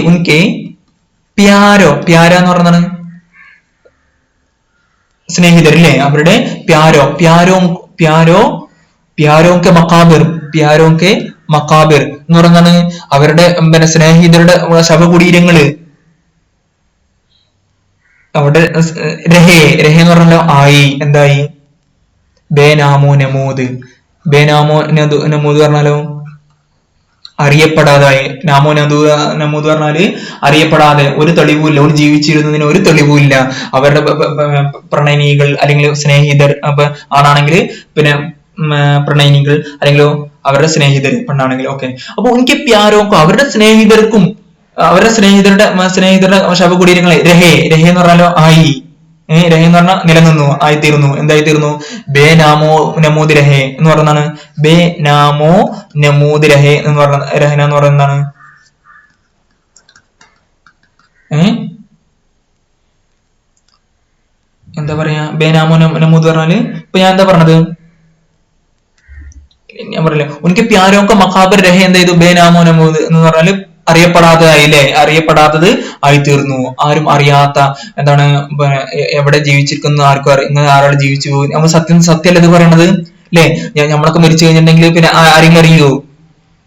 Speaker 1: പ്യാരോ എന്ന് പറഞ്ഞാണ് സ്നേഹിതരില്ലേ, അവരുടെ പ്യാരോക്കെ മക്കാബിർ എന്ന് പറഞ്ഞാണ് അവരുടെ പിന്നെ സ്നേഹിതരുടെ ശവകുടീരങ്ങള്. അവിടെ രഹേ എന്ന് പറഞ്ഞാലോ ആയി, എന്തായി, ബേനാമോ നമൂദ് പറഞ്ഞാലോ അറിയപ്പെടാതായി. നമൂദ് പറഞ്ഞാല് അറിയപ്പെടാതെ, ഒരു തെളിവുമില്ല, ഒരു ജീവിച്ചിരുന്നതിന് ഒരു തെളിവുമില്ല. അവരുടെ പ്രണയിനികൾ അല്ലെങ്കിൽ സ്നേഹിതർ ആണാണെങ്കിൽ പിന്നെ പ്രണയിനികൾ അല്ലെങ്കിൽ അവരുടെ സ്നേഹിതർ പെണ്ണാണെങ്കിൽ ഓക്കെ. അപ്പൊ എനിക്ക് പ്യാരോക്കും അവരുടെ സ്നേഹിതരുടെ ശവകുടീരങ്ങളെ രഹേ എന്ന് പറഞ്ഞാലോ ആയി. രഹേ എന്ന് പറഞ്ഞാൽ നിലനിന്നു, ആയിത്തീർന്നു. എന്തായിത്തീർന്നു, ബേ നാമോ നമൂദ് രഹേ എന്ന് പറഞ്ഞാണ്. ബേ നാമോ നമൂദ് രഹേ എന്ന് പറഞ്ഞ രഹന എന്ന് പറയുന്നതാണ് എന്താ പറയാ, ബേ നാമോ നമൂദ് പറഞ്ഞാല് ഇപ്പൊ ഞാൻ എന്താ പറഞ്ഞത്, ഞാൻ പറയില്ല എനിക്ക് പ്യാരോക്ക മക്കാബർ രഹേ എന്ത് ചെയ്തു, ബേ നാമോ നമൂദ് എന്ന് പറഞ്ഞാല് അറിയപ്പെടാത്തതായില്ലേ, അറിയപ്പെടാത്തത് ആയിത്തീർന്നു. ആരും അറിയാത്ത എന്താണ് എവിടെ ജീവിച്ചിരിക്കുന്നു ആർക്കും ഇങ്ങനെ ആരാൾ ജീവിച്ചു പോകും. നമ്മൾ സത്യമല്ല ഇത് പറയണത് അല്ലെ. നമ്മളൊക്കെ മരിച്ചു കഴിഞ്ഞിട്ടുണ്ടെങ്കിൽ പിന്നെ ആരെങ്കിലും അറിയോ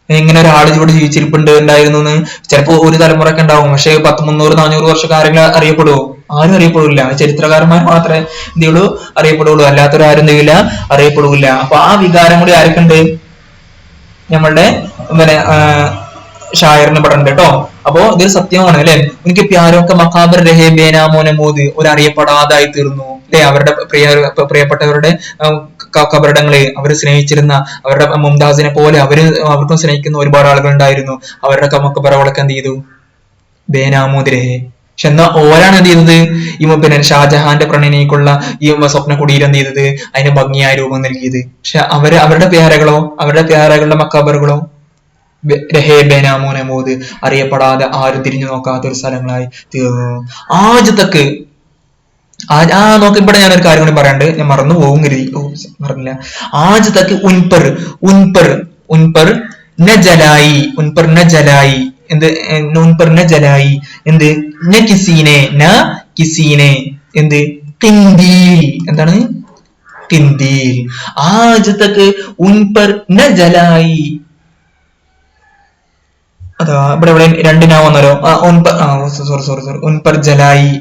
Speaker 1: ഇങ്ങനെ ഒരാൾ ഇവിടെ ജീവിച്ചിരിപ്പുണ്ട് ഉണ്ടായിരുന്നു എന്ന്? ചിലപ്പോ ഒരു തലമുറയൊക്കെ ഉണ്ടാവും, പക്ഷെ 100, 300, 400 വർഷമൊക്കെ ആരെങ്കിലും അറിയപ്പെടുവോ? ആരും അറിയപ്പെടില്ല. ചരിത്രകാരന്മാർ മാത്രമേ എന്ത് ചെയ്യുള്ളൂ അറിയപ്പെടുള്ളൂ, അല്ലാത്തവരും ആരും എന്ത് ചെയ്യില്ല അറിയപ്പെടില്ല. അപ്പൊ ആ വികാരം കൂടി ആർക്കുണ്ട്? നമ്മളുടെ പിന്നെ ഷായറിന് ഇവിടെ ഉണ്ട് കേട്ടോ. അപ്പോ ഇതൊരു സത്യമാണ് അല്ലെ. എനിക്ക് പ്യാരൊക്കെ മക്കാബർ രഹേ ബേനാമോനെ മോദ് ഒരു അറിയപ്പെടാതായി തീർന്നു അല്ലെ. അവരുടെ പ്രിയപ്പെട്ടവരുടെ കബറിടങ്ങളെ അവർ സ്നേഹിച്ചിരുന്ന അവരുടെ മുംതാസിനെ പോലെ അവർക്കും സ്നേഹിക്കുന്ന ഒരുപാട് ആളുകൾ ഉണ്ടായിരുന്നു. അവരുടെ മക്കബറകളൊക്കെ എന്ത് ചെയ്തു? ബേനാമോദ് രഹേ. പക്ഷെ എന്നാ ഓരാണ് എന്ത് ചെയ്തത്? ഈ പിന്നെ ഷാജഹാന്റെ പ്രണയിനിക്കുള്ള ഈ സ്വപ്ന കുടീരം എന്ത് ചെയ്തത്? അതിന് ഭംഗിയായ രൂപം നൽകിയത്. പക്ഷെ അവരുടെ പ്യാരകളുടെ മക്കാബറുകളോ രഹേ ബേനാമോനെ മോദ് അറിയപ്പെടാതെ ആരും തിരിഞ്ഞു നോക്കാത്ത ഒരു സ്ഥലങ്ങളായി തീർന്നു. ആജത്തക്ക് നോക്ക്, ഇവിടെ ഞാനൊരു കാര്യം കൂടി പറയാണ്ട്, ഞാൻ മറന്നു പോകും കരുതി, മറന്നില്ല. ആജത്തക്ക് ഉൻപർ നജലായി എന്ത്? ഉൻപർ നജലായി എന്ത്? കിസീനെ എന്ത്? കിന്ദീൽ. എന്താണ് കിന്ദീൽ? ആജത്തക്ക് ഉൻപർ നജലായി. അതാ ഇവിടെ രണ്ട് നാ വന്നാലോ. സോറി ഉൻപർ ജലായി.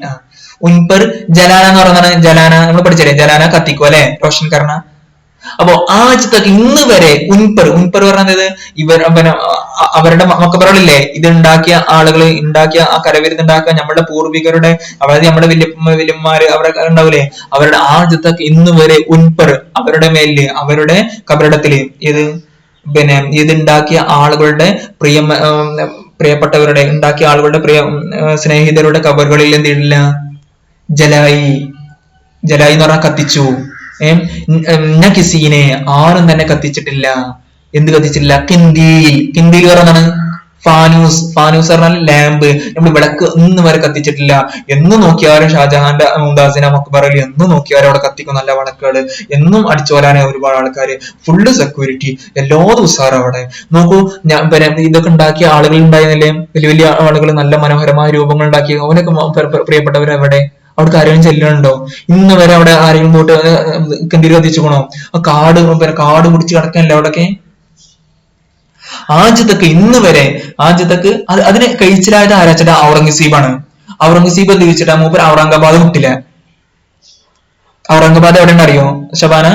Speaker 1: ഉൻപർ ജലാന എന്ന് പറഞ്ഞാണ്. ജലാന നമ്മൾ പഠിച്ചല്ലേ, ജലാന കത്തിക്കും അല്ലെ, റോഷൻ കർണ. അപ്പൊ ആജത്തക്ക് ഇന്ന് വരെ ഉൻപർ പറഞ്ഞത് പിന്നെ അവരുടെ മക്കബറകളില്ലേ, ഇത് ഉണ്ടാക്കിയ ആളുകൾ ഉണ്ടാക്കിയ ആ കരവിരുന്ന് ഉണ്ടാക്കിയ നമ്മുടെ പൂർവികരുടെ, അതായത് നമ്മുടെ വല്യന്മാര് അവരൊക്കെ ഉണ്ടാവൂലേ, അവരുടെ ആജത്തക്ക് ഇന്ന് വരെ ഉൻപർ അവരുടെ മേലില് അവരുടെ കബറിടത്തില് ഇത് പിന്നെ ഇതുണ്ടാക്കിയ ആളുകളുടെ പ്രിയപ്പെട്ടവരുടെ ഉണ്ടാക്കിയ ആളുകളുടെ സ്നേഹിതരുടെ കബറുകളിൽ എന്തില്ല? ജലായി എന്ന് പറഞ്ഞാൽ കത്തിച്ചു. കിസീനെ ആരും തന്നെ കത്തിച്ചിട്ടില്ല. എന്ത് കത്തിച്ചിട്ടില്ല? കിന്ദീൽ പറഞ്ഞാണ് ഫാനൂസ് പറഞ്ഞാൽ ലാമ്പ്. നമ്മൾ വിളക്ക് ഇന്ന് വരെ കത്തിച്ചിട്ടില്ല. എന്ന് നോക്കിയാലും ഷാജഹാന്റെ മുംതാസിന്റെ മക്ബറയിൽ എന്ന് നോക്കിയാലും അവിടെ കത്തിക്കും നല്ല വിളക്കുകള്. എന്നും അടിച്ചു വരാനായി ഒരുപാട് ആൾക്കാര്, ഫുള്ള് സെക്യൂരിറ്റി, എല്ലാ ദിവസവും അവിടെ നോക്കൂ. പിന്നെ ഇതൊക്കെ ഉണ്ടാക്കിയ ആളുകൾ ഉണ്ടായിരുന്നില്ലേ, വലിയ വലിയ ആളുകൾ, നല്ല മനോഹരമായ രൂപങ്ങൾ ഉണ്ടാക്കി. അവനൊക്കെ പ്രിയപ്പെട്ടവരെവിടെ? അവിടെ ആരെങ്കിലും ചെല്ലുന്നുണ്ടോ? ഇന്ന് വരെ അവിടെ ആരെങ്കിലും പോയിട്ട് കന്തിരി കത്തിച്ചുക്കണോ? കാട് പിടിച്ച് കിടക്കാനല്ലേ അവിടെയൊക്കെ. ആജത്തക്ക് ഇന്ന് വരെ അതിന് കഴിച്ചിലായത് ആരാച്ചിട്ട? ഔറംഗസീബാണ്. ഔറംഗസീബ് എന്ത് ചോദിച്ചിട്ടാ? മൂപ്പർ ഔറംഗാബാദ് വിട്ടില്ല. ഔറംഗാബാദ് എവിടെ അറിയോ ഷബാന?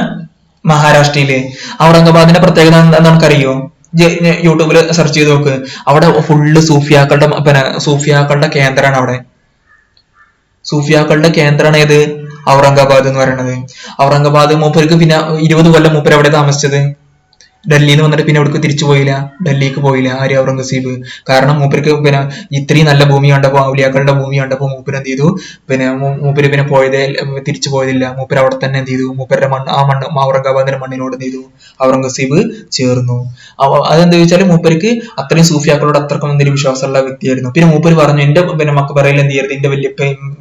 Speaker 1: മഹാരാഷ്ട്രയില്. ഔറംഗാബാദിന്റെ പ്രത്യേകത എന്താ നമുക്കറിയോ? യൂട്യൂബിൽ സെർച്ച് ചെയ്ത് നോക്ക്. അവിടെ ഫുള്ള് സൂഫിയാക്കളുടെ കേന്ദ്രമാണ്. അവിടെ സൂഫിയാക്കളുടെ കേന്ദ്രമാണ് ഏത്? ഔറംഗാബാദ് എന്ന് പറയുന്നത്. ഔറംഗാബാദ് മൂപ്പർക്ക് പിന്നെ 20 കൊല്ലം മൂപ്പർ എവിടെ താമസിച്ചത്? ഡൽഹിയിൽ നിന്ന് വന്നിട്ട് പിന്നെ എവിടേക്ക് തിരിച്ചു പോയില്ല, ഡൽഹിക്ക് പോയില്ല. ആര്യ ഔറംഗസീബ്. കാരണം മൂപ്പർക്ക് പിന്നെ ഇത്രയും നല്ല ഭൂമി കണ്ടപ്പോ, ഔലിയാക്കളുടെ ഭൂമി കണ്ടപ്പോ മൂപ്പര് എന്ത് ചെയ്തു? മൂപ്പര് തിരിച്ചു പോയതില്ല. മൂപ്പര് അവിടെ തന്നെ എന്ത് ചെയ്തു? മൂപ്പരുടെ ഔറംഗാബാദിന്റെ മണ്ണിനോട് എന്ത് ചെയ്തു? ഔറംഗസീബ് ചേർന്നു. അതെന്താ ചോദിച്ചാല് മൂപ്പർക്ക് അത്രയും സൂഫിയാക്കളോട് അത്രക്കും എന്തെങ്കിലും വിശ്വാസമുള്ള വ്യക്തിയായിരുന്നു. പിന്നെ മൂപ്പര് പറഞ്ഞു, എന്റെ പിന്നെ മക്കബറയിൽ എന്ത് ചെയ്യരുത്, എന്റെ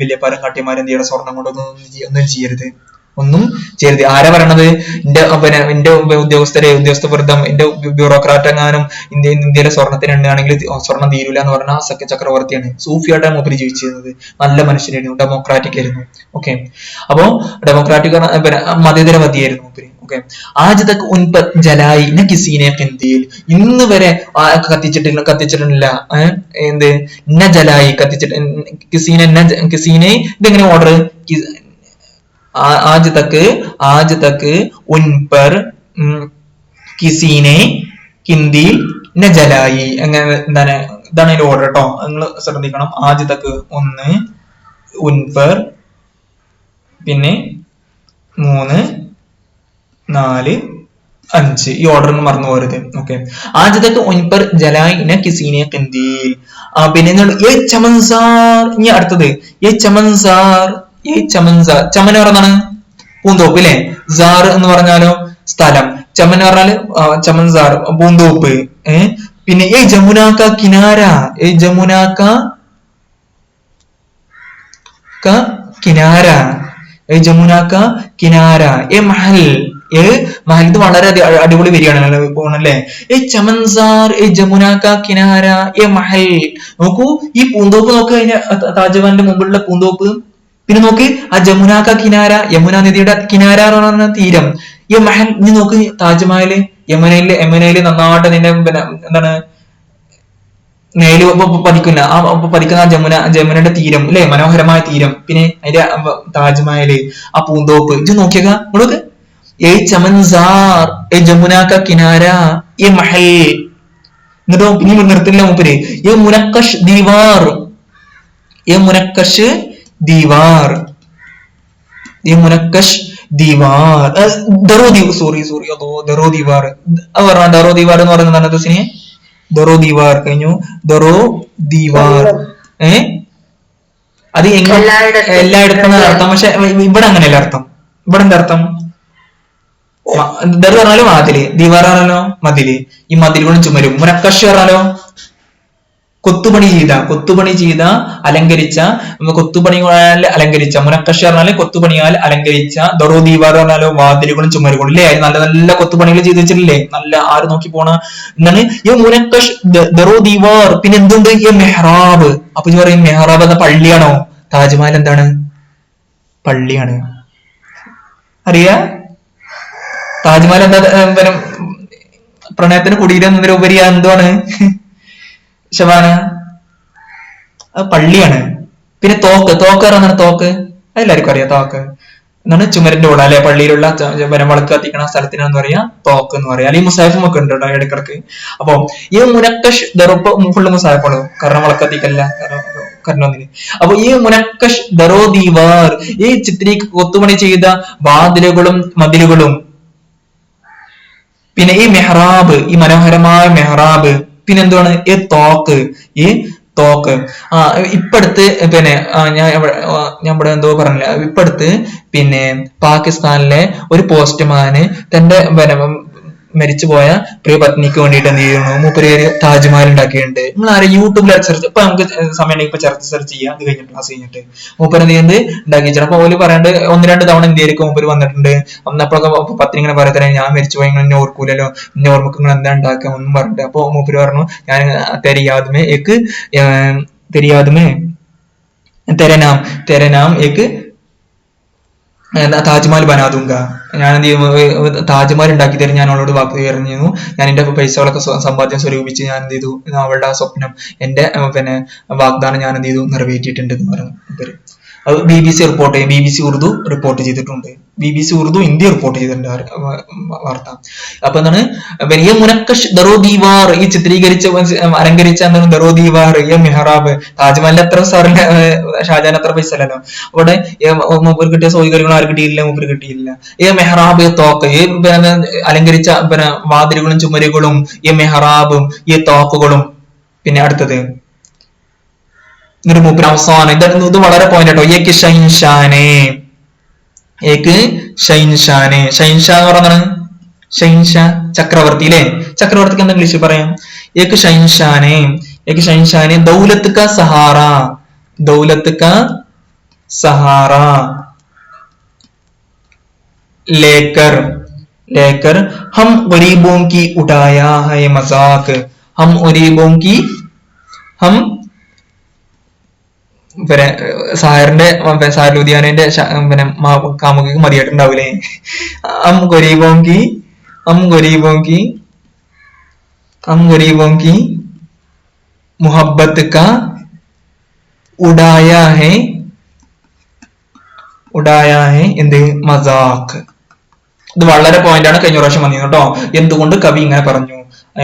Speaker 1: വല്യപ്പാരും കാട്ടിയമാരും എന്ത് ചെയ്യണം? സ്വർണം കൊണ്ടൊന്നും ചെയ്യരുത്, ഒന്നും ചെയ്യരുത്. ആരാ പറയണത്? എന്റെ ഉദ്യോഗസ്ഥ വൃദ്ധം, എന്റെ ബ്യൂറോക്രാറ്റ് എങ്ങാനും ഇന്ത്യയിലെ സ്വർണത്തിന് എണ്ണാണെങ്കിൽ സ്വർണം തീരൂല എന്ന് പറഞ്ഞ സഖ്യ ചക്രവർത്തിയാണ്. സൂഫിയായിട്ടാണ് മൂപ്പര് ജീവിച്ചിരുന്നത്. നല്ല മനുഷ്യനായിരുന്നു, ഡെമോക്രാറ്റിക് ആയിരുന്നു. ഓക്കെ, അപ്പോ ഡെമോക്രാറ്റിക് മതേതരവാദിയായിരുന്നു മൂപ്പര്. ഓക്കെ, ആജതക് ഉൻപത് ജലായി ന കിസീനെ കിന്തിയിൽ. ഇന്ന് വരെ കത്തിച്ചിട്ടില്ല. എന്ത്? ന ജലായി കത്തിച്ചിട്ട് കിസീനെ ഇതെങ്ങനെ ഓർഡർ? आज तक उन पर किसी ने किंदील न जलाई. അങ്ങനെ എന്താണ്? ഇതാണ് അതിന്റെ ഓർഡർ കേട്ടോ, നിങ്ങൾ ശ്രദ്ധിക്കണം. ആജ് തക്ക് 1, ഉൻപർ പിന്നെ 3, 4, 5. ഈ ഓർഡർ ഒന്നും മറന്നു പോരുത്. ഓക്കെ, ആജ് തക്ക് ഉൻപർ ജലായി ന കിസീനെ കിന്ദീൽ. പിന്നെ ചമൻസാർ. ഇനി അടുത്തത് ചമൻസാർ. ചമൻ പറഞ്ഞാണ് പൂന്തോപ്പ് അല്ലെ. സാർ എന്ന് പറഞ്ഞാലോ സ്ഥലം. ചമൻ പറഞ്ഞാല് ചമൻസാർ, പൂന്തോപ്പ്. പിന്നെ ജമുനാക്ക കിനാര. ജമുനാക്ക കിനാര. ജമുനാക്ക കിനാര. മഹൽ. മഹൽ. ഇത് വളരെ അടിപൊളി വരികയാണ് പോണല്ലേ. ചമൻസാർ ജമുനാക്ക കിനാര മഹൽ. നോക്കൂ, ഈ പൂന്തോപ്പ് നോക്ക്, അതിന്റെ താജ്മഹലിന്റെ മുമ്പിലുള്ള പൂന്തോപ്പ്. പിന്നെ നോക്ക് ആ ജമുനാക്ക കിനാര, യമുന നദിയുടെ കിനാര എന്ന് പറഞ്ഞ തീരം. ഈ മഹൽ. ഇനി നോക്ക് താജ്മഹല് യമനയില് നന്നായിട്ട് നിന്നെ പിന്നെ എന്താണ് നേല് പതിക്കുന്ന പതിക്കുന്ന ജമുനയുടെ തീരം അല്ലെ, മനോഹരമായ തീരം, പിന്നെ അതിന്റെ താജ്മഹല്, ആ പൂന്തോപ്പ്, ഇത് നോക്കിയേക്ക നിങ്ങൾക്ക്. ഏ ചമൻസാർ ഏ ജമുന ക കിനാര ഏ മഹൽ, എന്നിട്ടോ ഇനി നിർത്തില്ല മൂപ്പര്, ഏ മുനക്കഷ് ദീവാർ, ഏ മുനക്കഷ് ദീവാർ, ये मुनक्कश दीवार സോറി അതോ ദറോ ദീവാർ, അത് പറഞ്ഞ ദറോ ദീവാർ എന്ന് പറയുന്നത് എന്താണ് ദോസിനെ? ദറോ ദീവാർ കഴിഞ്ഞു, ദറോ ദീവാർ. അത് എല്ലായിടത്തും അർത്ഥം, പക്ഷെ ഇവിടെ അങ്ങനെയല്ല അർത്ഥം. ഇവിടെ എന്താ അർത്ഥം? ദറു പറഞ്ഞാലോ വാതില്, ദീവാർ പറഞ്ഞാലോ മതില്, ഈ മതിലുകളും ചുമരും. മുനക്കഷ് പറഞ്ഞാലോ കൊത്തുപണി ചെയ്ത അലങ്കരിച്ച, കൊത്തുപണിയാൽ അലങ്കരിച്ച, മുനക്കഷ് പറഞ്ഞാല് കൊത്തുപണിയാൽ അലങ്കരിച്ച, ദറോ ദീവാർ പറഞ്ഞാലോ വാതിലുകളും ചുമരുകളും അല്ലേ, നല്ല നല്ല കൊത്തുപണികൾ ചെയ്ത് വെച്ചിട്ടില്ലേ, നല്ല ആര് നോക്കി പോണ എന്താണ് ഈ മുനക്കഷ് ദറോ ദീവാർ. പിന്നെ എന്തുണ്ട്? ഈ മെഹ്റാബ്. അപ്പൊ ഇത് പറയും മെഹ്റാബ് എന്ന പള്ളിയാണോ? താജ്മഹൽ എന്താണ്? പള്ളിയാണ്. അറിയാ താജ്മഹൽ എന്താ? പ്രണയത്തിന് കുടീരം എന്നതിലുപരി എന്താണ് ശബാന? പള്ളിയാണ്. പിന്നെ തോക്ക് പറഞ്ഞാണ് തോക്ക്, അതെല്ലാവർക്കും അറിയാം. തോക്ക് എന്നാണ് ചുമരിന്റെ കൂടെ അല്ലെ, പള്ളിയിലുള്ള വിളക്ക് കത്തിക്കണ സ്ഥലത്തിനാന്ന് പറയാ തോക്ക് എന്ന് പറയാം. അല്ലെങ്കിൽ മുസാഫും ഒക്കെ ഉണ്ട് കേട്ടോ ഇടക്കിടക്ക്. അപ്പൊ ഈ മുനക്കഷ് ദറുപ്പ് ഫുള്ള് മുസാഫാണ്, കാരണം വിളക്ക് കത്തിക്കല്ല, കാരണം ഒന്നിന്. അപ്പൊ ഈ മുനക്കഷ് ദറോ ദീവാർ, ഈ കൊത്തുപണി ചെയ്ത വാതിലുകളും മതിലുകളും, പിന്നെ ഈ മെഹ്റാബ്, ഈ മനോഹരമായ മെഹ്റാബ്, പിന്നെ എന്താണ് ഈ തോക്ക്, ഈ തോക്ക്. ഇപ്പടുത്ത് പിന്നെ ഞാൻ ഇവിടെ എന്തോ പറഞ്ഞില്ല, ഇപ്പടുത്ത് പിന്നെ പാകിസ്ഥാനിലെ ഒരു പോസ്റ്റ്മാന് തന്റെ മരിച്ചുപോയ പ്രിയ പത്നിക്ക് വേണ്ടിയിട്ട് എന്ത് ചെയ്യുന്നു, മൂപ്പര് താജ്മഹൽ ഉണ്ടാക്കിയിട്ടുണ്ട്. നിങ്ങൾ ആരും യൂട്യൂബിൽ സെർച്ച്, ഇപ്പൊ നമുക്ക് സമയം ഇപ്പൊ സെർച്ച് ചെയ്യാം, അത് കഴിഞ്ഞിട്ട് ക്ലാസ് കഴിഞ്ഞിട്ട് മൂപ്പര് എന്ത് ചെയ്യുന്നത് ഉണ്ടാക്കിയിട്ടുണ്ട്. അപ്പൊ ഓല് പറയാണ്ട് 1-2 തവണ ഇന്ത്യയിലേക്ക് മൂപ്പര് വന്നിട്ടുണ്ട്. അപ്പോഴൊക്കെ പത്നി ഇങ്ങനെ പറയത്തന്നെ, ഞാൻ മരിച്ചുപോയി, നിങ്ങൾ എന്നെ ഓർക്കൂലല്ലോ, എന്നെ ഓർമ്മക്ക് നിങ്ങൾ എന്താ ഉണ്ടാക്കുക ഒന്നും പറഞ്ഞിട്ട്. അപ്പൊ മൂപ്പര് പറഞ്ഞു, ഞാൻ തെരനാം ഏക്ക് താജ്മഹൽ ബനാദൂങ്ക, ഞാൻ എന്ത് ചെയ്യും താജ്മഹൽ ഉണ്ടാക്കി തരും, ഞാൻ അവളോട് വാക്ക് എറിഞ്ഞിരുന്നു, ഞാൻ എന്റെ പൈസകളൊക്കെ സമ്പാദ്യം സ്വരൂപിച്ച് ഞാൻ എന്ത് ചെയ്തു, അവളുടെ ആ സ്വപ്നം, എന്റെ വാഗ്ദാനം ഞാൻ എന്ത് ചെയ്തു, നിറവേറ്റിയിട്ടുണ്ട് എന്ന് പറഞ്ഞു. അത് BBC റിപ്പോർട്ട് ചെയ്യും, BBC ഉറുദു റിപ്പോർട്ട് ചെയ്തിട്ടുണ്ട്, BBC ഉറുദു ഇന്ത്യ റിപ്പോർട്ട് ചെയ്തിട്ടുണ്ട് വാർത്ത. അപ്പൊ എന്താണ് ഈ മുനക്കഷ് ദറോ ദീവാർ, ഈ ചിത്രീകരിച്ച അലങ്കരിച്ച എന്താണ് ദറോ ദീവാർ, ഈ മെഹ്റാബ്. താജ്മഹലിന്റെ അത്ര സാറിന്റെ ഷാജഹാൻ അത്ര പൈസ അല്ലല്ലോ. അവിടെ മൂപ്പർ കിട്ടിയ സൗകര്യങ്ങൾ ആർക്ക് കിട്ടിയില്ല, മൂപ്പർ കിട്ടിയില്ല. ഈ മെഹ്റാബ്, തോക്ക്, ഈ അലങ്കരിച്ച വാതിലുകളും ചുമരുകളും, ഈ മെഹ്റാബും ഈ തോക്കുകളും. പിന്നെ അടുത്തത് മൂപ്പര് അവസാനം ഇത് വളരെ പോയിന്റ് കേട്ടോ. ഏക്ക് ഷൈൻഷാനെ, ഏക്ക് ഷൈൻഷാനെ, ഷൈൻഷാ എന്ന് പറഞ്ഞാണ് ഷൈൻഷാ ചക്രവർത്തി അല്ലെ. ചക്രവർത്തിക്ക് എന്താ ഇംഗ്ലീഷിൽ പറയാം? ഏക്ക് ഷൈൻഷാനെ ദൗലത്ത് കാ സഹാറ, ദൗലത്ത് കാ സഹാറ लेकर हम गरीबों की उठाया है मजाक, हम गरीबों की, हम പിന്നെ സാറിന്റെ സാരൂദ്യാനന്റെ പിന്നെ കാമുകിക്ക് മതിയായിട്ടുണ്ടാവൂലേ. हम गरीबों की मोहब्बत का उड़ाया है എന്ത് മസാഖ്. ഇത് വളരെ പോയിന്റ് ആണ്, കഴിഞ്ഞ പ്രാവശ്യം വന്നിരുന്നു കേട്ടോ. എന്തുകൊണ്ട് കവി ഇങ്ങനെ പറഞ്ഞു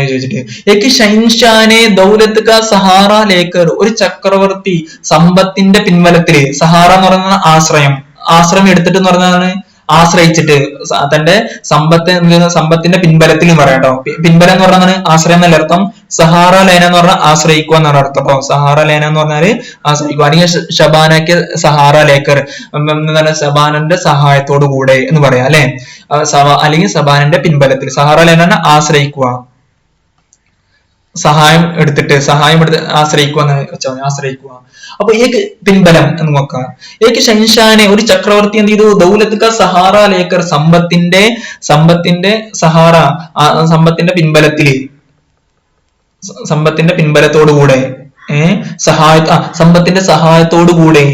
Speaker 1: ചോദിച്ചിട്ട്. ഏക്ക് ഷൈൻഷാനെ ദൗലത്ത് കാ സഹാറ ലേക്കർ, ഒരു ചക്രവർത്തി സമ്പത്തിന്റെ പിൻബലത്തില്, സഹാറ എന്ന് പറയുന്ന ആശ്രയം എടുത്തിട്ട് എന്ന് പറഞ്ഞാണ് ആശ്രയിച്ചിട്ട്, തന്റെ സമ്പത്തിന്റെ പിൻബലത്തിൽ എന്ന് പറയാം കേട്ടോ. പിൻബലം എന്ന് പറഞ്ഞാൽ ആശ്രയം എന്നല്ല അർത്ഥം. സഹാറ ലേന എന്ന് പറഞ്ഞാൽ ആശ്രയിക്കുക എന്നാണ് അർത്ഥം കേട്ടോ. സഹാറ ലേന എന്ന് പറഞ്ഞാല് ആശ്രയിക്കുക. അല്ലെങ്കിൽ ഷബാനക്ക് സഹാറ ലേക്കർ എന്താണ്, സബാനന്റെ സഹായത്തോടു കൂടെ എന്ന് പറയാം അല്ലെ. അല്ലെങ്കിൽ സബാനന്റെ പിൻബലത്തിൽ, സഹാറ ലേന ആശ്രയിക്കുക, സഹായം എടുത്ത് ആശ്രയിക്കുക എന്ന് വെച്ചാൽ ആശ്രയിക്കുക. അപ്പൊ ഏക്ക് പിൻബലം എന്ന് നോക്കാം. ഏക്ക് ഷൈൻഷാനെ, ഒരു ചക്രവർത്തി എന്ത് ചെയ്തു, ദൗലത്ത് കാ സഹാറ ലേക്കർ, സമ്പത്തിന്റെ സഹാറ, സമ്പത്തിന്റെ പിൻബലത്തില്, സമ്പത്തിന്റെ പിൻബലത്തോടുകൂടെ, സമ്പത്തിന്റെ സഹായത്തോടുകൂടെ,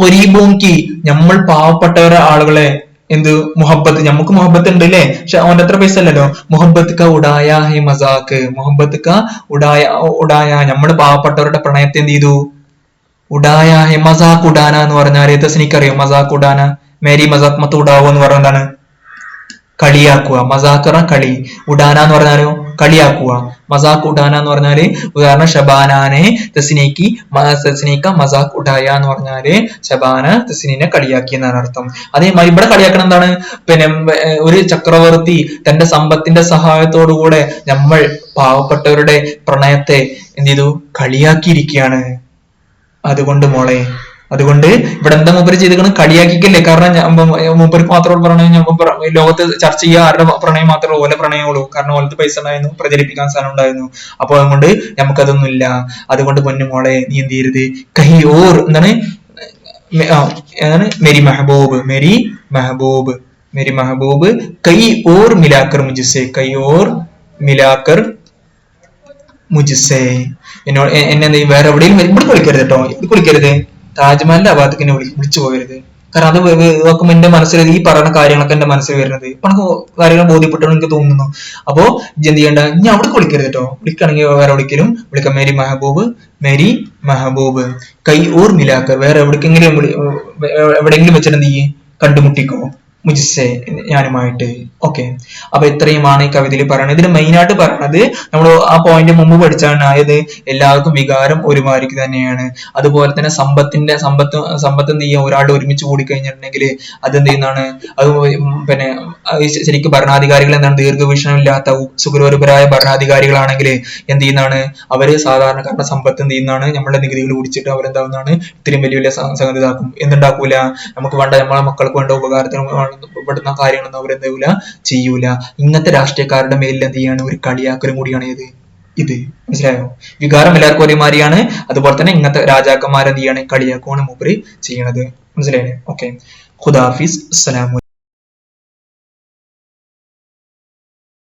Speaker 1: ഗരീബോങ്കി, നമ്മൾ പാവപ്പെട്ടവരെ ആളുകളെ എന്ത് മുഹബത്ത്, നമുക്ക് മുഹബത്ത് ഉണ്ട് അല്ലേ, പക്ഷെ അവന്റെ അത്ര പൈസ അല്ലല്ലോ. മുഹബത്ത് ക ഉടായ ഹി മസാക്ക്, മുഹബത്ത് ക ഉടായ നമ്മുടെ പാവപ്പെട്ടവരുടെ പ്രണയത്തെ എന്ത് ചെയ്തു, ഉടായ ഹി മസാക്ക് ഉഡാന എന്ന് പറഞ്ഞാൽ തസ്നിക്കറിയോ മസാക്ക് ഉഡാന, മേരി മസാക്ക് മത്ത് ഉടാവോ എന്ന് പറഞ്ഞ എന്താണ്, കളിയാക്കുക. മസാക്കറ കളി, ഉഡാന എന്ന് പറഞ്ഞാലോ കളിയാക്കുക. മസാക്ക് ഉഡാന എന്ന് പറഞ്ഞാല് ഉദാഹരണം ഷബാനാനെ തസ്നീക്ക മസാക്ക് ഉഡായ എന്ന് പറഞ്ഞാല് ഷബാന തസ്നീനെ കളിയാക്കി എന്നാണ് അർത്ഥം. അതേമാതിരി ഇവിടെ കളിയാക്കണം എന്താണ്, പിന്നെ ഒരു ചക്രവർത്തി തന്റെ സമ്പത്തിന്റെ സഹായത്തോടുകൂടെ നമ്മൾ പാവപ്പെട്ടവരുടെ പ്രണയത്തെ എന്ത് ചെയ്തു, കളിയാക്കിയിരിക്കുകയാണ്. അതുകൊണ്ട് മോളെ, അതുകൊണ്ട് ഇവിടെ എന്താ മൂപ്പര് ചെയ്തിരിക്കുന്നത്, കളിയാക്കിക്കല്ലേ. കാരണം മൂപ്പർക്ക് മാത്രമുള്ള പ്രണയം ലോകത്ത് ചർച്ച ചെയ്യുക ആരുടെ പ്രണയം മാത്രമേ ഓല പ്രണയമുള്ളൂ. കാരണം ഓലത്ത് പൈസ ഉണ്ടായിരുന്നു, പ്രചരിപ്പിക്കാൻ സാധനം ഉണ്ടായിരുന്നു. അപ്പൊ അതുകൊണ്ട് നമുക്കതൊന്നുമില്ല. അതുകൊണ്ട് പൊന്നു മോളെ നീ എന്ത് ചെയ്യരുത്, കഹി ഓർ എന്താണ് മെരി മെഹബൂബ്, മെരി മെഹബൂബ്, മെരി മെഹബൂബ് കൈ ഓർ മിലാക്കർ മുജിസെ, കൈ ഓർ മിലാക്കർ മുജിസെ, എന്നോട് എന്നെ വേറെ എവിടെയും ഇവിടെ വിളിക്കരുത് കേട്ടോ, ഇത് വിളിക്കരുത്, താജ്മഹലിന്റെ അഭാഗത്തേക്ക് എന്നെ വിളിച്ചു പോകരുത്. കാരണം അത് നോക്കുമ്പോ എന്റെ മനസ്സിൽ ഈ പറയുന്ന കാര്യങ്ങളൊക്കെ എന്റെ മനസ്സിൽ വരുന്നത് ഇപ്പൊ നമുക്ക് കാര്യങ്ങൾ ബോധ്യപ്പെട്ടെന്ന് എനിക്ക് തോന്നുന്നു. അപ്പോ എന്ത് ചെയ്യണ്ട, ഇനി അവിടെ വിളിക്കരുത് കേട്ടോ, വിളിക്കണമെങ്കിൽ വേറെ എവിടേക്കും വിളിക്കാം. മേരി മെഹബൂബ്, മേരി മെഹബൂബ് കൈ ഓർ മിലാക്കർ, വേറെ എവിടെയെങ്കിലും വെച്ചിട്ട് എന്ത് ചെയ്യേ കണ്ടുമുട്ടിക്കോ മുജിസെ, ഞാനുമായിട്ട്. ഓക്കെ, അപ്പൊ ഇത്രയുമാണ് ഈ കവിതയിൽ പറയുന്നത്. ഇതിന് മെയിൻ ആയിട്ട് പറയുന്നത് നമ്മൾ ആ പോയിന്റ് മുമ്പ് പഠിച്ചാണ്, ആയത് എല്ലാവർക്കും വികാരം ഒരുമാതിരിക്ക് തന്നെയാണ്. അതുപോലെ തന്നെ സമ്പത്ത് എന്ത് ചെയ്യാം, ഒരാളുടെ ഒരുമിച്ച് കൂടി കഴിഞ്ഞിട്ടുണ്ടെങ്കിൽ അതെന്ത് ചെയ്യുന്നതാണ്, അത് പിന്നെ ശരിക്കും ഭരണാധികാരികൾ എന്താണ്, ദീർഘവീക്ഷണമില്ലാത്ത സുഖരോപരായ ഭരണാധികാരികളാണെങ്കിൽ എന്ത് ചെയ്യുന്നതാണ്, അവര് സാധാരണക്കാരുടെ സമ്പത്ത് എന്ത് ചെയ്യുന്നതാണ്, നമ്മളെ നികുതികൾ കുടിച്ചിട്ട് അവരെന്താവുന്നതാണ്, ഇത്രയും വലിയ വലിയ സംഗതി ഇതാക്കും. എന്തുണ്ടാക്കൂല, നമുക്ക് വേണ്ട നമ്മളെ മക്കൾക്ക് വേണ്ട ഉപകാരത്തിന് പെടുന്ന കാര്യങ്ങളൊന്നും അവരെന്താവൂല ചെയ്യൂല. ഇങ്ങനത്തെ രാഷ്ട്രീയക്കാരുടെ മേലിൽ എന്ത് ചെയ്യാണ്, ഒരു കളിയാക്കലും കൂടിയാണ് ഇത്. മനസ്സിലായോ? വികാരം എല്ലാവർക്കും ഒരേമാതിരിയാണ്. അതുപോലെ തന്നെ ഇങ്ങനത്തെ രാജാക്കന്മാരെന്ത് ചെയ്യാണ്, കളിയാക്കുവാണ് മൂപ്പര് ചെയ്യണത്. മനസ്സിലായേ? ഓക്കെ, ഖുദാഫിസ്, അസ്സലാമു